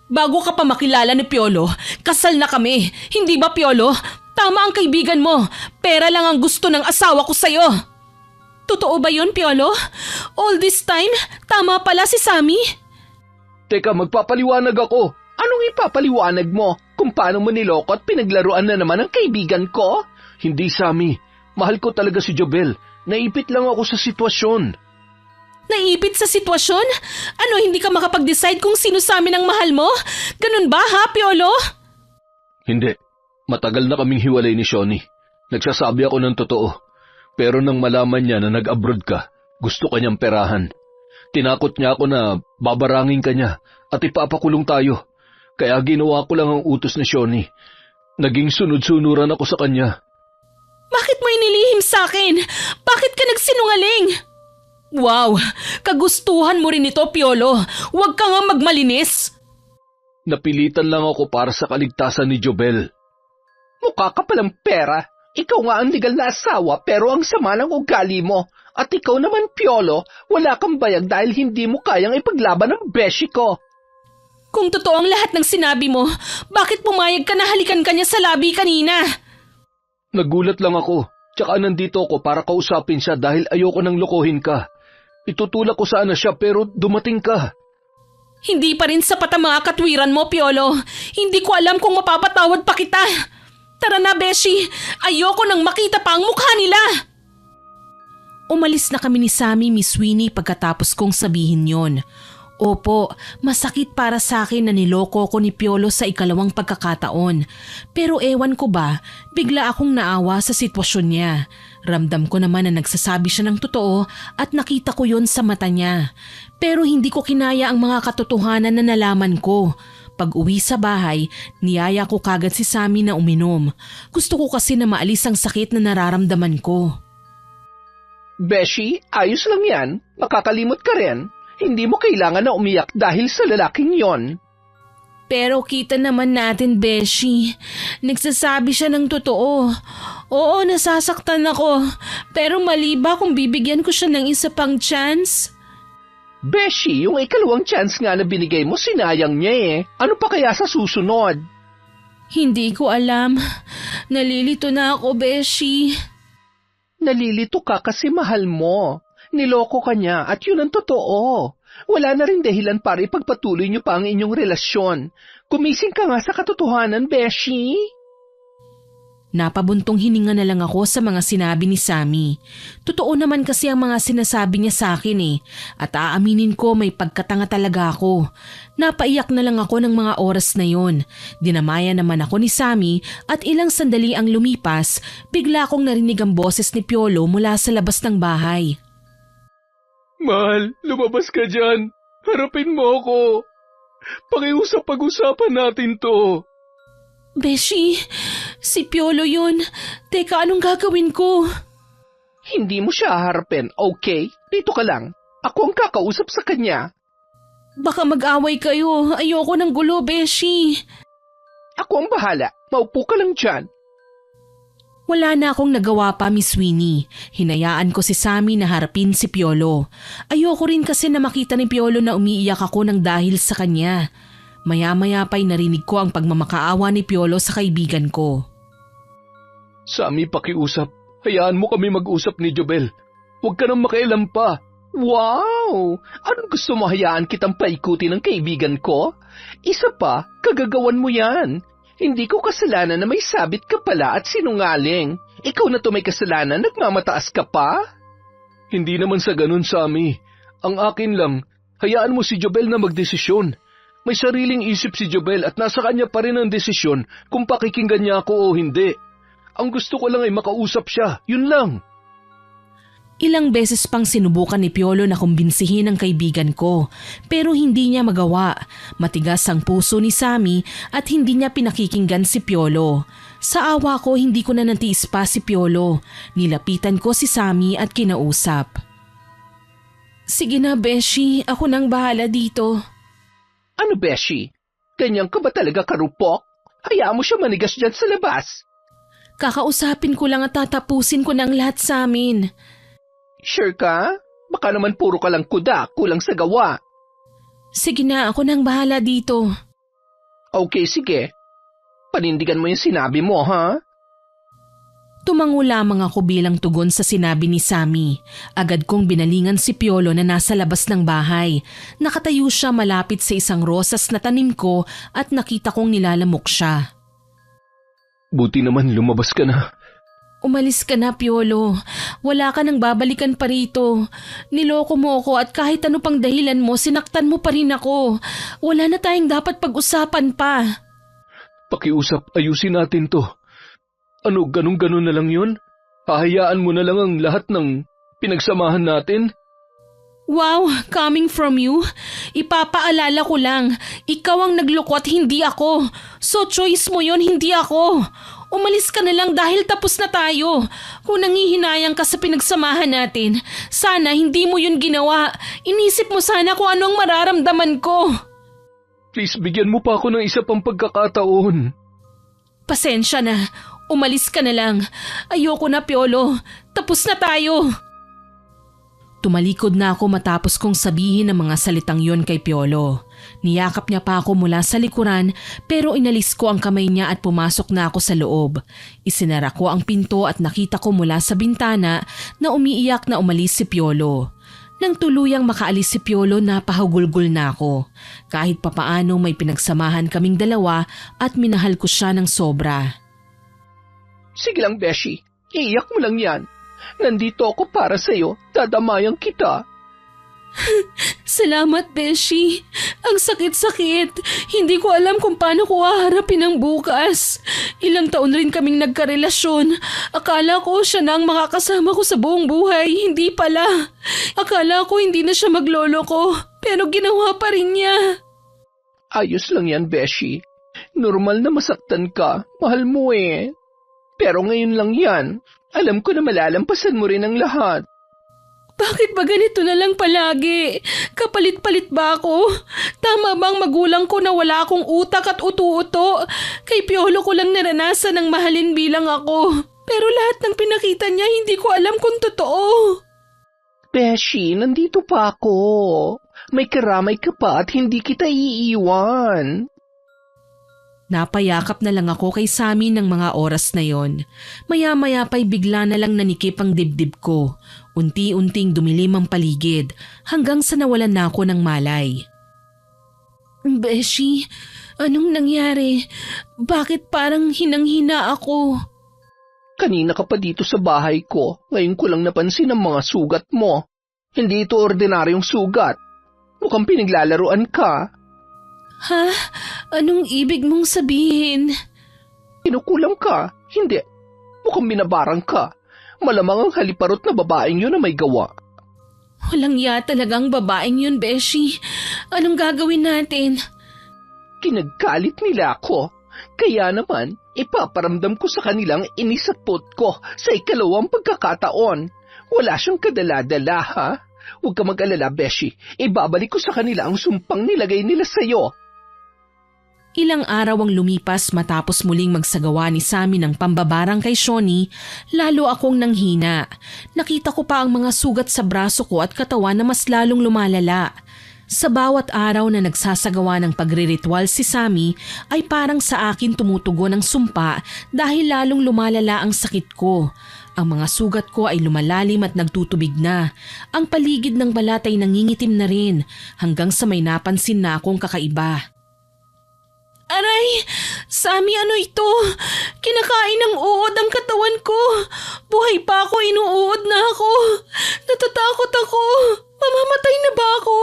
Bago ka pa makilala ni Piolo, kasal na kami. Hindi ba, Piolo? Tama ang kaibigan mo. Pera lang ang gusto ng asawa ko sa'yo. Totoo ba yun, Piolo? All this time, tama pala si Sammy? Teka, magpapaliwanag ako. Anong ipapaliwanag mo? Kung paano mo niloko at pinaglaruan na naman ang kaibigan ko? Hindi, Sammy. Mahal ko talaga si Jobel. Naipit lang ako sa sitwasyon. Naipit sa sitwasyon? Ano, hindi ka makapag-decide kung sino sa amin ang mahal mo? Ganun ba ha, Piolo? Hindi. Matagal na kaming hiwalay ni Shoni. Nagsasabi ako ng totoo. Pero nang malaman niya na nag-abroad ka, gusto kanyang perahan. Tinakot niya ako na babarangin ka niya at ipapakulong tayo. Kaya ginawa ko lang ang utos ni Shoni. Naging sunod-sunuran ako sa kanya. Bakit mo inilihim sa akin? Bakit ka nagsinungaling? Wow, kagustuhan mo rin ito, Piolo. Huwag ka nga magmalinis. Napilitan lang ako para sa kaligtasan ni Jobel. Mukha ka palang pera. Ikaw nga ang legal na asawa pero ang sama ng ugali mo. At ikaw naman, Piolo, wala kang bayag dahil hindi mo kayang ipaglaban ang beshi ko. Kung totoo ang lahat ng sinabi mo, bakit pumayag ka na halikan ka niya sa labi kanina? Nagulat lang ako. Tsaka nandito ako para kausapin siya dahil ayoko nang lokohin ka. Itutulak ko sana siya pero dumating ka. Hindi pa rin sapat ang mga katwiran mo, Piolo. Hindi ko alam kung mapapatawad pa kita. Tara na, Beshi. Ayoko nang makita pa ang mukha nila. Umalis na kami ni Sammy, Miss Winnie pagkatapos kong sabihin yon. Opo, masakit para sa akin na niloko ko ni Piolo sa ikalawang pagkakataon. Pero ewan ko ba, bigla akong naawa sa sitwasyon niya. Ramdam ko naman na nagsasabi siya ng totoo at nakita ko yon sa mata niya. Pero hindi ko kinaya ang mga katotohanan na nalaman ko. Pag uwi sa bahay, niyaya ko kagad si Sammy na uminom. Gusto ko kasi na maalis ang sakit na nararamdaman ko. Beshi, ayos lang yan. Makakalimot ka rin. Hindi mo kailangan na umiyak dahil sa lalaking yon. Pero kita naman natin, Beshi. Nagsasabi siya ng totoo. Oo, nasasaktan ako. Pero mali ba kung bibigyan ko siya ng isa pang chance? Beshi, yung ikalawang chance nga na binigay mo, sinayang niya eh. Ano pa kaya sa susunod? Hindi ko alam. Nalilito na ako, Beshi. Nalilito ka kasi mahal mo. Niloko ka niya at yun ang totoo. Wala na rin dahilan para ipagpatuloy niyo pa ang inyong relasyon. Gumising ka nga sa katotohanan, Beshi. Napabuntong hininga na lang ako sa mga sinabi ni Sammy. Totoo naman kasi ang mga sinasabi niya sa akin eh. At aaminin ko may pagkatanga talaga ako. Napaiyak na lang ako ng mga oras na yon. Dinamaya naman ako ni Sammy at ilang sandali ang lumipas, bigla akong narinig ang boses ni Piolo mula sa labas ng bahay. Mahal, lumabas ka dyan. Harapin mo ako. Pag-usapan natin to. Beshi, si Piolo yun. Teka, anong gagawin ko? Hindi mo siya haharapin, okay? Dito ka lang. Ako ang kakausap sa kanya. Baka mag-away kayo. Ayoko ng gulo, Beshi. Ako ang bahala. Maupo ka lang dyan. Wala na akong nagawa pa, Miss Winnie. Hinayaan ko si Sammy na harapin si Piolo. Ayoko rin kasi na makita ni Piolo na umiiyak ako ng dahil sa kanya. Maya-maya pa'y narinig ko ang pagmamakaawa ni Piolo sa kaibigan ko. Sammy, pakiusap. Hayaan mo kami mag-usap ni Jobel. Huwag ka nang makialam pa. Wow! Anong gusto mo, hayaan kitang paikuti ng kaibigan ko? Isa pa, kagagawan mo yan. Hindi ko kasalanan na may sabit ka pala at sinungaling. Ikaw na to may kasalanan, nagmamataas ka pa? Hindi naman sa ganun, Sammy. Ang akin lang, hayaan mo si Jobel na magdesisyon. May sariling isip si Jobel at nasa kanya pa rin ang desisyon kung pakikinggan niya ako o hindi. Ang gusto ko lang ay makausap siya, yun lang. Ilang beses pang sinubukan ni Piolo na kumbinsihin ang kaibigan ko, pero hindi niya magawa. Matigas ang puso ni Sammy at hindi niya pinakikinggan si Piolo. Sa awa ko, hindi ko na natiis pa si Piolo. Nilapitan ko si Sammy at kinausap. Sige na, Beshi, ako nang bahala dito. Ano, Beshi? Ganyan ka ba talaga karupok? Hayaan mo siya manigas dyan sa labas. Kakausapin ko lang at tatapusin ko ng lahat sa amin. Sure ka? Baka naman puro ka lang kuda, kulang sa gawa. Sige na, ako nang bahala dito. Okay, sige. Panindigan mo yung sinabi mo, ha? Tumango lamang ako bilang tugon sa sinabi ni Sammy. Agad kong binalingan si Piolo na nasa labas ng bahay. Nakatayo siya malapit sa isang rosas na tanim ko at nakita kong nilalamok siya. Buti naman lumabas ka na. Umalis ka na, Piolo. Wala ka nang babalikan pa rito. Niloko mo ako at kahit ano pang dahilan mo, sinaktan mo pa rin ako. Wala na tayong dapat pag-usapan pa. Pakiusap, ayusin natin to. Ano, ganun-ganun na lang yun? Hahayaan mo na lang ang lahat ng pinagsamahan natin? Wow, coming from you? Ipapaalala ko lang, ikaw ang nagloko at hindi ako. So choice mo yon, hindi ako. Umalis ka na lang dahil tapos na tayo. Kung nangihinayang ka sa pinagsamahan natin, sana hindi mo yun ginawa. Inisip mo sana kung ano ang mararamdaman ko. Please, bigyan mo pa ako ng isa pang pagkakataon. Pasensya na. Umalis ka na lang. Ayoko na, Piolo. Tapos na tayo. Tumalikod na ako matapos kong sabihin ang mga salitang yon kay Piolo. Niyakap niya pa ako mula sa likuran pero inalis ko ang kamay niya at pumasok na ako sa loob. Isinara ko ang pinto at nakita ko mula sa bintana na umiiyak na umalis si Piolo. Nang tuluyang makaalis si Piolo, napahugulgol na ako. Kahit papaano may pinagsamahan kaming dalawa at minahal ko siya ng sobra. Sige lang, Beshi. Iiyak mo lang yan. Nandito ako para sa'yo. Dadamayan kita. Salamat, Beshi. Ang sakit-sakit. Hindi ko alam kung paano ko haharapin ang bukas. Ilang taon rin kaming nagkarelasyon. Akala ko siya na ang makakasama ko sa buong buhay. Hindi pala. Akala ko hindi na siya maglolo ko. Pero ginawa pa rin niya. Ayos lang yan, Beshi. Normal na masaktan ka. Mahal mo eh. Pero ngayon lang yan. Alam ko na malalampasan mo rin ang lahat. Bakit ba ganito na lang palagi? Kapalit-palit ba ako? Tama bang magulang ko na wala akong utak at utu-uto? Kay Piolo ko lang naranasan ng mahalin bilang ako. Pero lahat ng pinakita niya hindi ko alam kung totoo. Beshi, nandito pa ako. May karamay ka pa at hindi kita iiwan. Napayakap na lang ako kay Sammy ng mga oras na yon. Maya-maya pa'y bigla na lang nanikip ang dibdib ko. Unti-unting dumilim ang paligid hanggang sa nawalan na ako ng malay. Beshi, anong nangyari? Bakit parang hinang-hina ako? Kanina ka pa dito sa bahay ko. Ngayon ko lang napansin ang mga sugat mo. Hindi ito ordinaryong sugat. Mukhang pinaglalaruan ka. Ha? Anong ibig mong sabihin? Kinukulam ka? Hindi. Mukhang binabarang ka. Malamang ang haliparot na babaeng yun na may gawa. Walang ya talagang babaeng yun, Beshi. Anong gagawin natin? Kinagalit nila ako. Kaya naman, ipaparamdam ko sa kanilang inis at put ko sa ikalawang pagkakataon. Wala siyang kadala-dala, ha? Huwag ka mag-alala, Beshi. Ibabalik ko sa kanila ang sumpang nilagay nila sa'yo. Ilang araw ang lumipas matapos muling magsagawa ni Sammy ng pambabarang kay Shoni, lalo akong nanghina. Nakita ko pa ang mga sugat sa braso ko at katawan na mas lalong lumalala. Sa bawat araw na nagsasagawa ng pagriritual si Sammy ay parang sa akin tumutugon ang sumpa dahil lalong lumalala ang sakit ko. Ang mga sugat ko ay lumalalim at nagtutubig na. Ang paligid ng balat ay nangingitim na rin hanggang sa may napansin na akong kakaiba. Aray! Sammy, ano ito? Kinakain ng uod ang katawan ko. Buhay pa ako, inuuod na ako. Natatakot ako. Mamamatay na ba ako?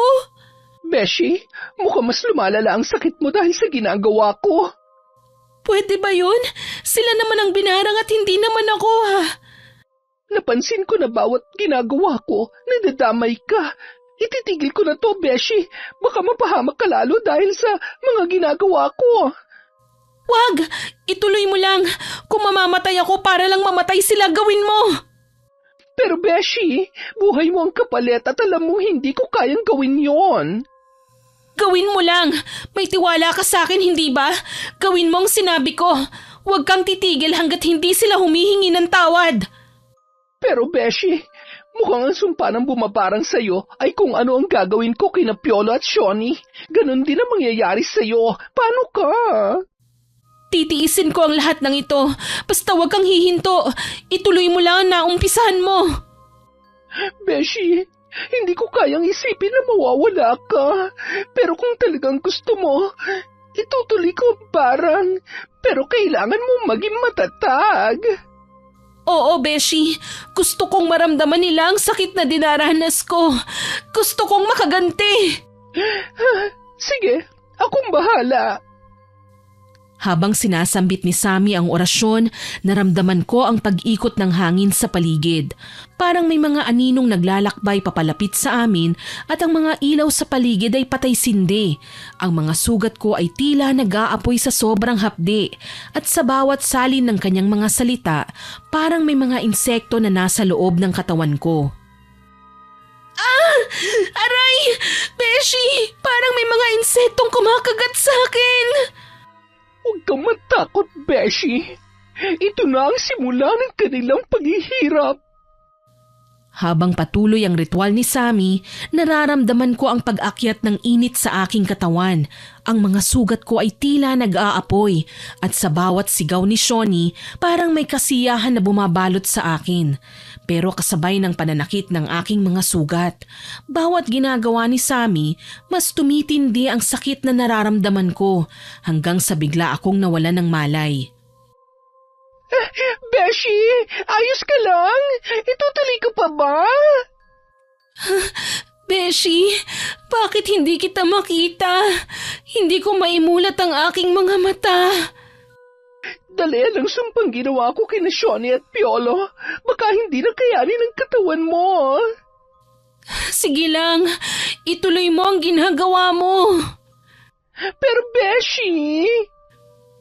Beshi, mukhang mas lumalala ang sakit mo dahil sa ginagawa ko. Pwede ba yun? Sila naman ang binarang at hindi naman ako, ha? Napansin ko na bawat ginagawa ko, nadadamay ka. Ititigil ko na to, Beshi. Baka mapahamak ka lalo dahil sa mga ginagawa ko. Wag! Ituloy mo lang. Kung mamamatay ako para lang mamatay sila, gawin mo! Pero Beshi, buhay mo ang kapalit at alam mo hindi ko kayang gawin yon. Gawin mo lang. May tiwala ka sa akin, hindi ba? Gawin mo ang sinabi ko. Huwag kang titigil hanggat hindi sila humihingi ng tawad. Pero Beshi, Mukhang ang sumpa ng bumabarang sa'yo ay kung ano ang gagawin ko kina Piolo at Shoni. Ganon din ang mangyayari sa'yo. Paano ka? Titiisin ko ang lahat ng ito. Basta huwag kang hihinto. Ituloy mo lang ang naumpisahan mo. Beshi, hindi ko kayang isipin na mawawala ka. Pero kung talagang gusto mo, itutuloy ko ang barang. Pero kailangan mo maging matatag. Oo, Beshi. Gusto kong maramdaman nila ang sakit na dinaranas ko. Gusto kong makaganti. Sige, akong bahala. Habang sinasambit ni Sammy ang orasyon, naramdaman ko ang pag-ikot ng hangin sa paligid. Parang may mga aninong naglalakbay papalapit sa amin at ang mga ilaw sa paligid ay patay-sindi. Ang mga sugat ko ay tila nag-aapoy sa sobrang hapdi at sa bawat salin ng kanyang mga salita, parang may mga insekto na nasa loob ng katawan ko. Ah! Aray! Beshi! Parang may mga insektong kumakagat sa akin! Huwag kang matakot, Beshi. Ito na ang simula ng kanilang paghihirap. Habang patuloy ang ritual ni Sammy, nararamdaman ko ang pag-akyat ng init sa aking katawan. Ang mga sugat ko ay tila nag-aapoy at sa bawat sigaw ni Shoni parang may kasiyahan na bumabalot sa akin. Pero kasabay ng pananakit ng aking mga sugat, bawat ginagawa ni Sammy, mas tumitindi ang sakit na nararamdaman ko hanggang sa bigla akong nawalan ng malay. Beshi, ayos ka lang? Itutuloy ka pa ba? Beshi, bakit hindi kita makita? Hindi ko maimulat ang aking mga mata. Dalian ang sumpang ginawa ko kina Shoni at Piolo. Baka hindi na kayanin ang katawan mo. Sige lang, ituloy mo ang ginagawa mo. Pero Beshi...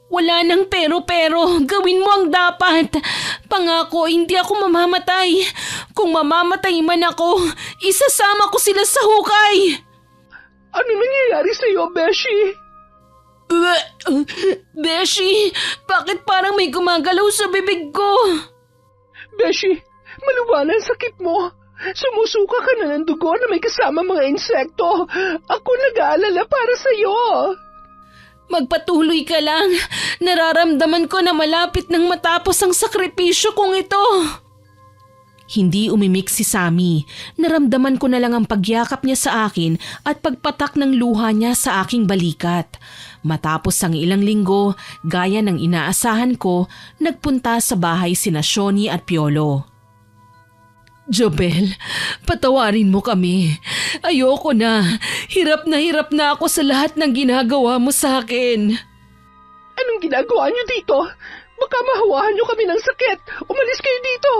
Wala nang pero-pero, gawin mo ang dapat. Pangako, hindi ako mamamatay. Kung mamamatay man ako, isasama ko sila sa hukay. Ano nangyayari sa'yo, Beshi? Beshi, bakit parang may gumagalaw sa bibig ko? Beshi, maluwala ang sakit mo. Sumusuka ka na ng dugo na may kasama mga insekto. Ako nag-aalala para sa'yo. Magpatuloy ka lang. Nararamdaman ko na malapit nang matapos ang sakripisyo kong ito. Hindi umimik si Sammy. Naramdaman ko na lang ang pagyakap niya sa akin at pagpatak ng luha niya sa aking balikat. Matapos ang ilang linggo, gaya ng inaasahan ko, nagpunta sa bahay sina Shoni at Piolo. Jobel, patawarin mo kami. Ayoko na. Hirap na ako sa lahat ng ginagawa mo sa akin. Anong ginagawa niyo dito? Baka mahawahan niyo kami ng sakit. Umalis kayo dito.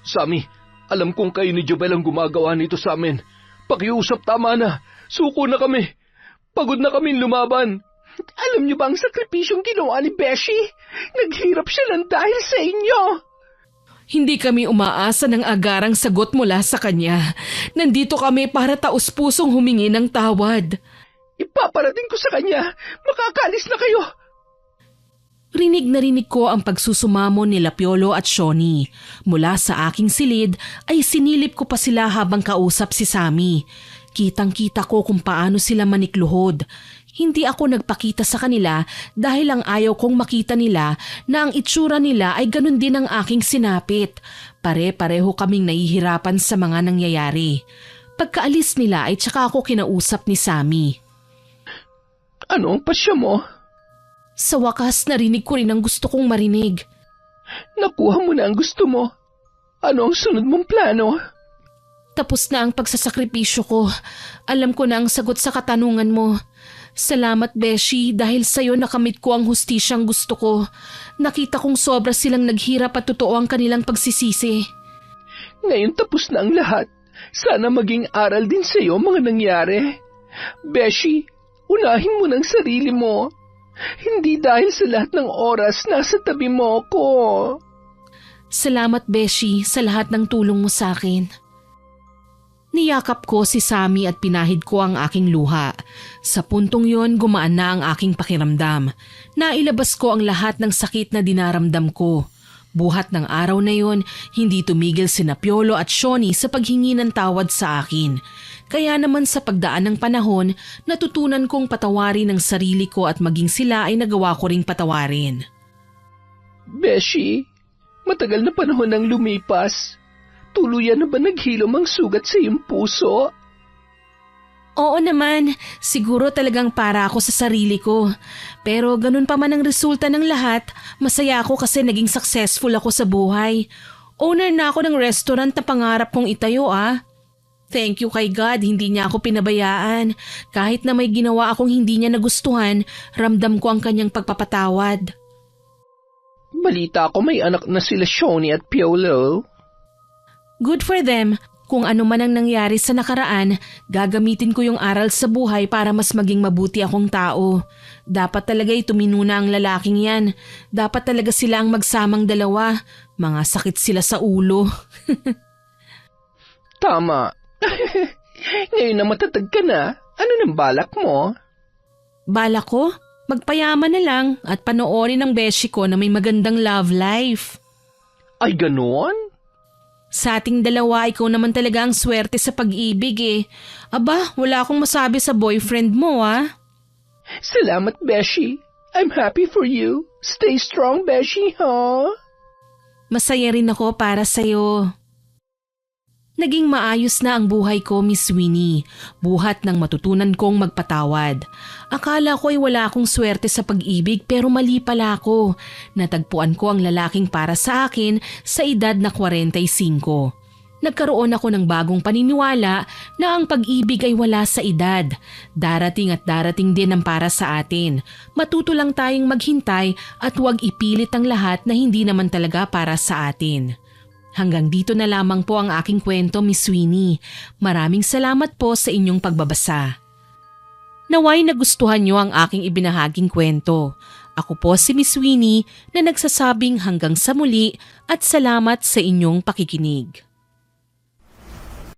Sammy, alam kong kayo ni Jobel ang gumagawa nito sa amin. Pakiusap, tama na. Suko na kami. Pagod na kami lumaban. Alam niyo ba ang sakripisyong ginawa ni Beshi? Naghirap siya ng dahil sa inyo. Hindi kami umaasa ng agarang sagot mula sa kanya. Nandito kami para taus-pusong humingi ng tawad. Ipaparating ko sa kanya. Makakalis na kayo. Rinig na rinig ko ang pagsusumamo nila Piolo at Shoni. Mula sa aking silid ay sinilip ko pa sila habang kausap si Sammy. Kitang-kita ko kung paano sila manikluhod. Hindi ako nagpakita sa kanila dahil ang ayaw kong makita nila na ang itsura nila ay ganun din ang aking sinapit. Pare-pareho kaming nahihirapan sa mga nangyayari. Pagkaalis nila ay tsaka ako kinausap ni Sammy. Ano ang pasya mo? Sa wakas narinig ko rin ang gusto kong marinig. Nakuha mo na ang gusto mo. Ano ang sunod mong plano? Tapos na ang pagsasakripisyo ko. Alam ko na ang sagot sa katanungan mo. Salamat, Beshi, dahil sa'yo nakamit ko ang hustisyang gusto ko. Nakita kong sobra silang naghirap at totoo ang kanilang pagsisisi. Ngayon tapos na ang lahat. Sana maging aral din sa'yo mga nangyari. Beshi, unahin mo ng sarili mo. Hindi dahil sa lahat ng oras nasa tabi mo ko. Salamat, Beshi, sa lahat ng tulong mo sa akin. Niyakap ko si Sammy at pinahid ko ang aking luha. Sa puntong yon, gumaan na ang aking pakiramdam. Nailabas ko ang lahat ng sakit na dinaramdam ko. Buhat ng araw na yon, hindi tumigil sina Piolo at Shoni sa paghingi ng tawad sa akin. Kaya naman sa pagdaan ng panahon, natutunan kong patawarin ang sarili ko at maging sila ay nagawa ko ring patawarin. Beshi, matagal na panahon nang lumipas. Tuluyan na ba naghilom ang sugat sa iyong puso? Oo naman, siguro talagang para ako sa sarili ko. Pero ganun pa man ang resulta ng lahat, masaya ako kasi naging successful ako sa buhay. Owner na ako ng restaurant na pangarap kong itayo Thank you kay God, hindi niya ako pinabayaan. Kahit na may ginawa akong hindi niya nagustuhan, ramdam ko ang kanyang pagpapatawad. Balita ko may anak na sila Shoni at Piolo. Good for them. Kung ano man ang nangyari sa nakaraan, gagamitin ko yung aral sa buhay para mas maging mabuti akong tao. Dapat talaga tuminuna ang lalaking yan. Dapat talaga sila ang magsamang dalawa. Mga sakit sila sa ulo. Tama. Ngayon na matatag ka na, ano nang balak mo? Balak ko? Magpayaman na lang at panoorin ng beshi ko na may magandang love life. Ay ganon? Sa ating dalawa, ikaw naman talaga ang swerte sa pag-ibig Aba, wala akong masabi sa boyfriend mo Salamat, Beshi. I'm happy for you. Stay strong, Beshi, ha? Masaya rin ako para sa'yo. Naging maayos na ang buhay ko, Miss Winnie. Buhat ng matutunan kong magpatawad. Akala ko ay wala akong swerte sa pag-ibig pero mali pala ako. Natagpuan ko ang lalaking para sa akin sa edad na 45. Nagkaroon ako ng bagong paniniwala na ang pag-ibig ay wala sa edad. Darating at darating din ang para sa atin. Matuto lang tayong maghintay at huwag ipilit ang lahat na hindi naman talaga para sa atin. Hanggang dito na lamang po ang aking kwento, Miss Winnie. Maraming salamat po sa inyong pagbabasa. Naway nagustuhan niyo ang aking ibinahaging kwento. Ako po si Miss Winnie na nagsasabing hanggang sa muli at salamat sa inyong pakikinig.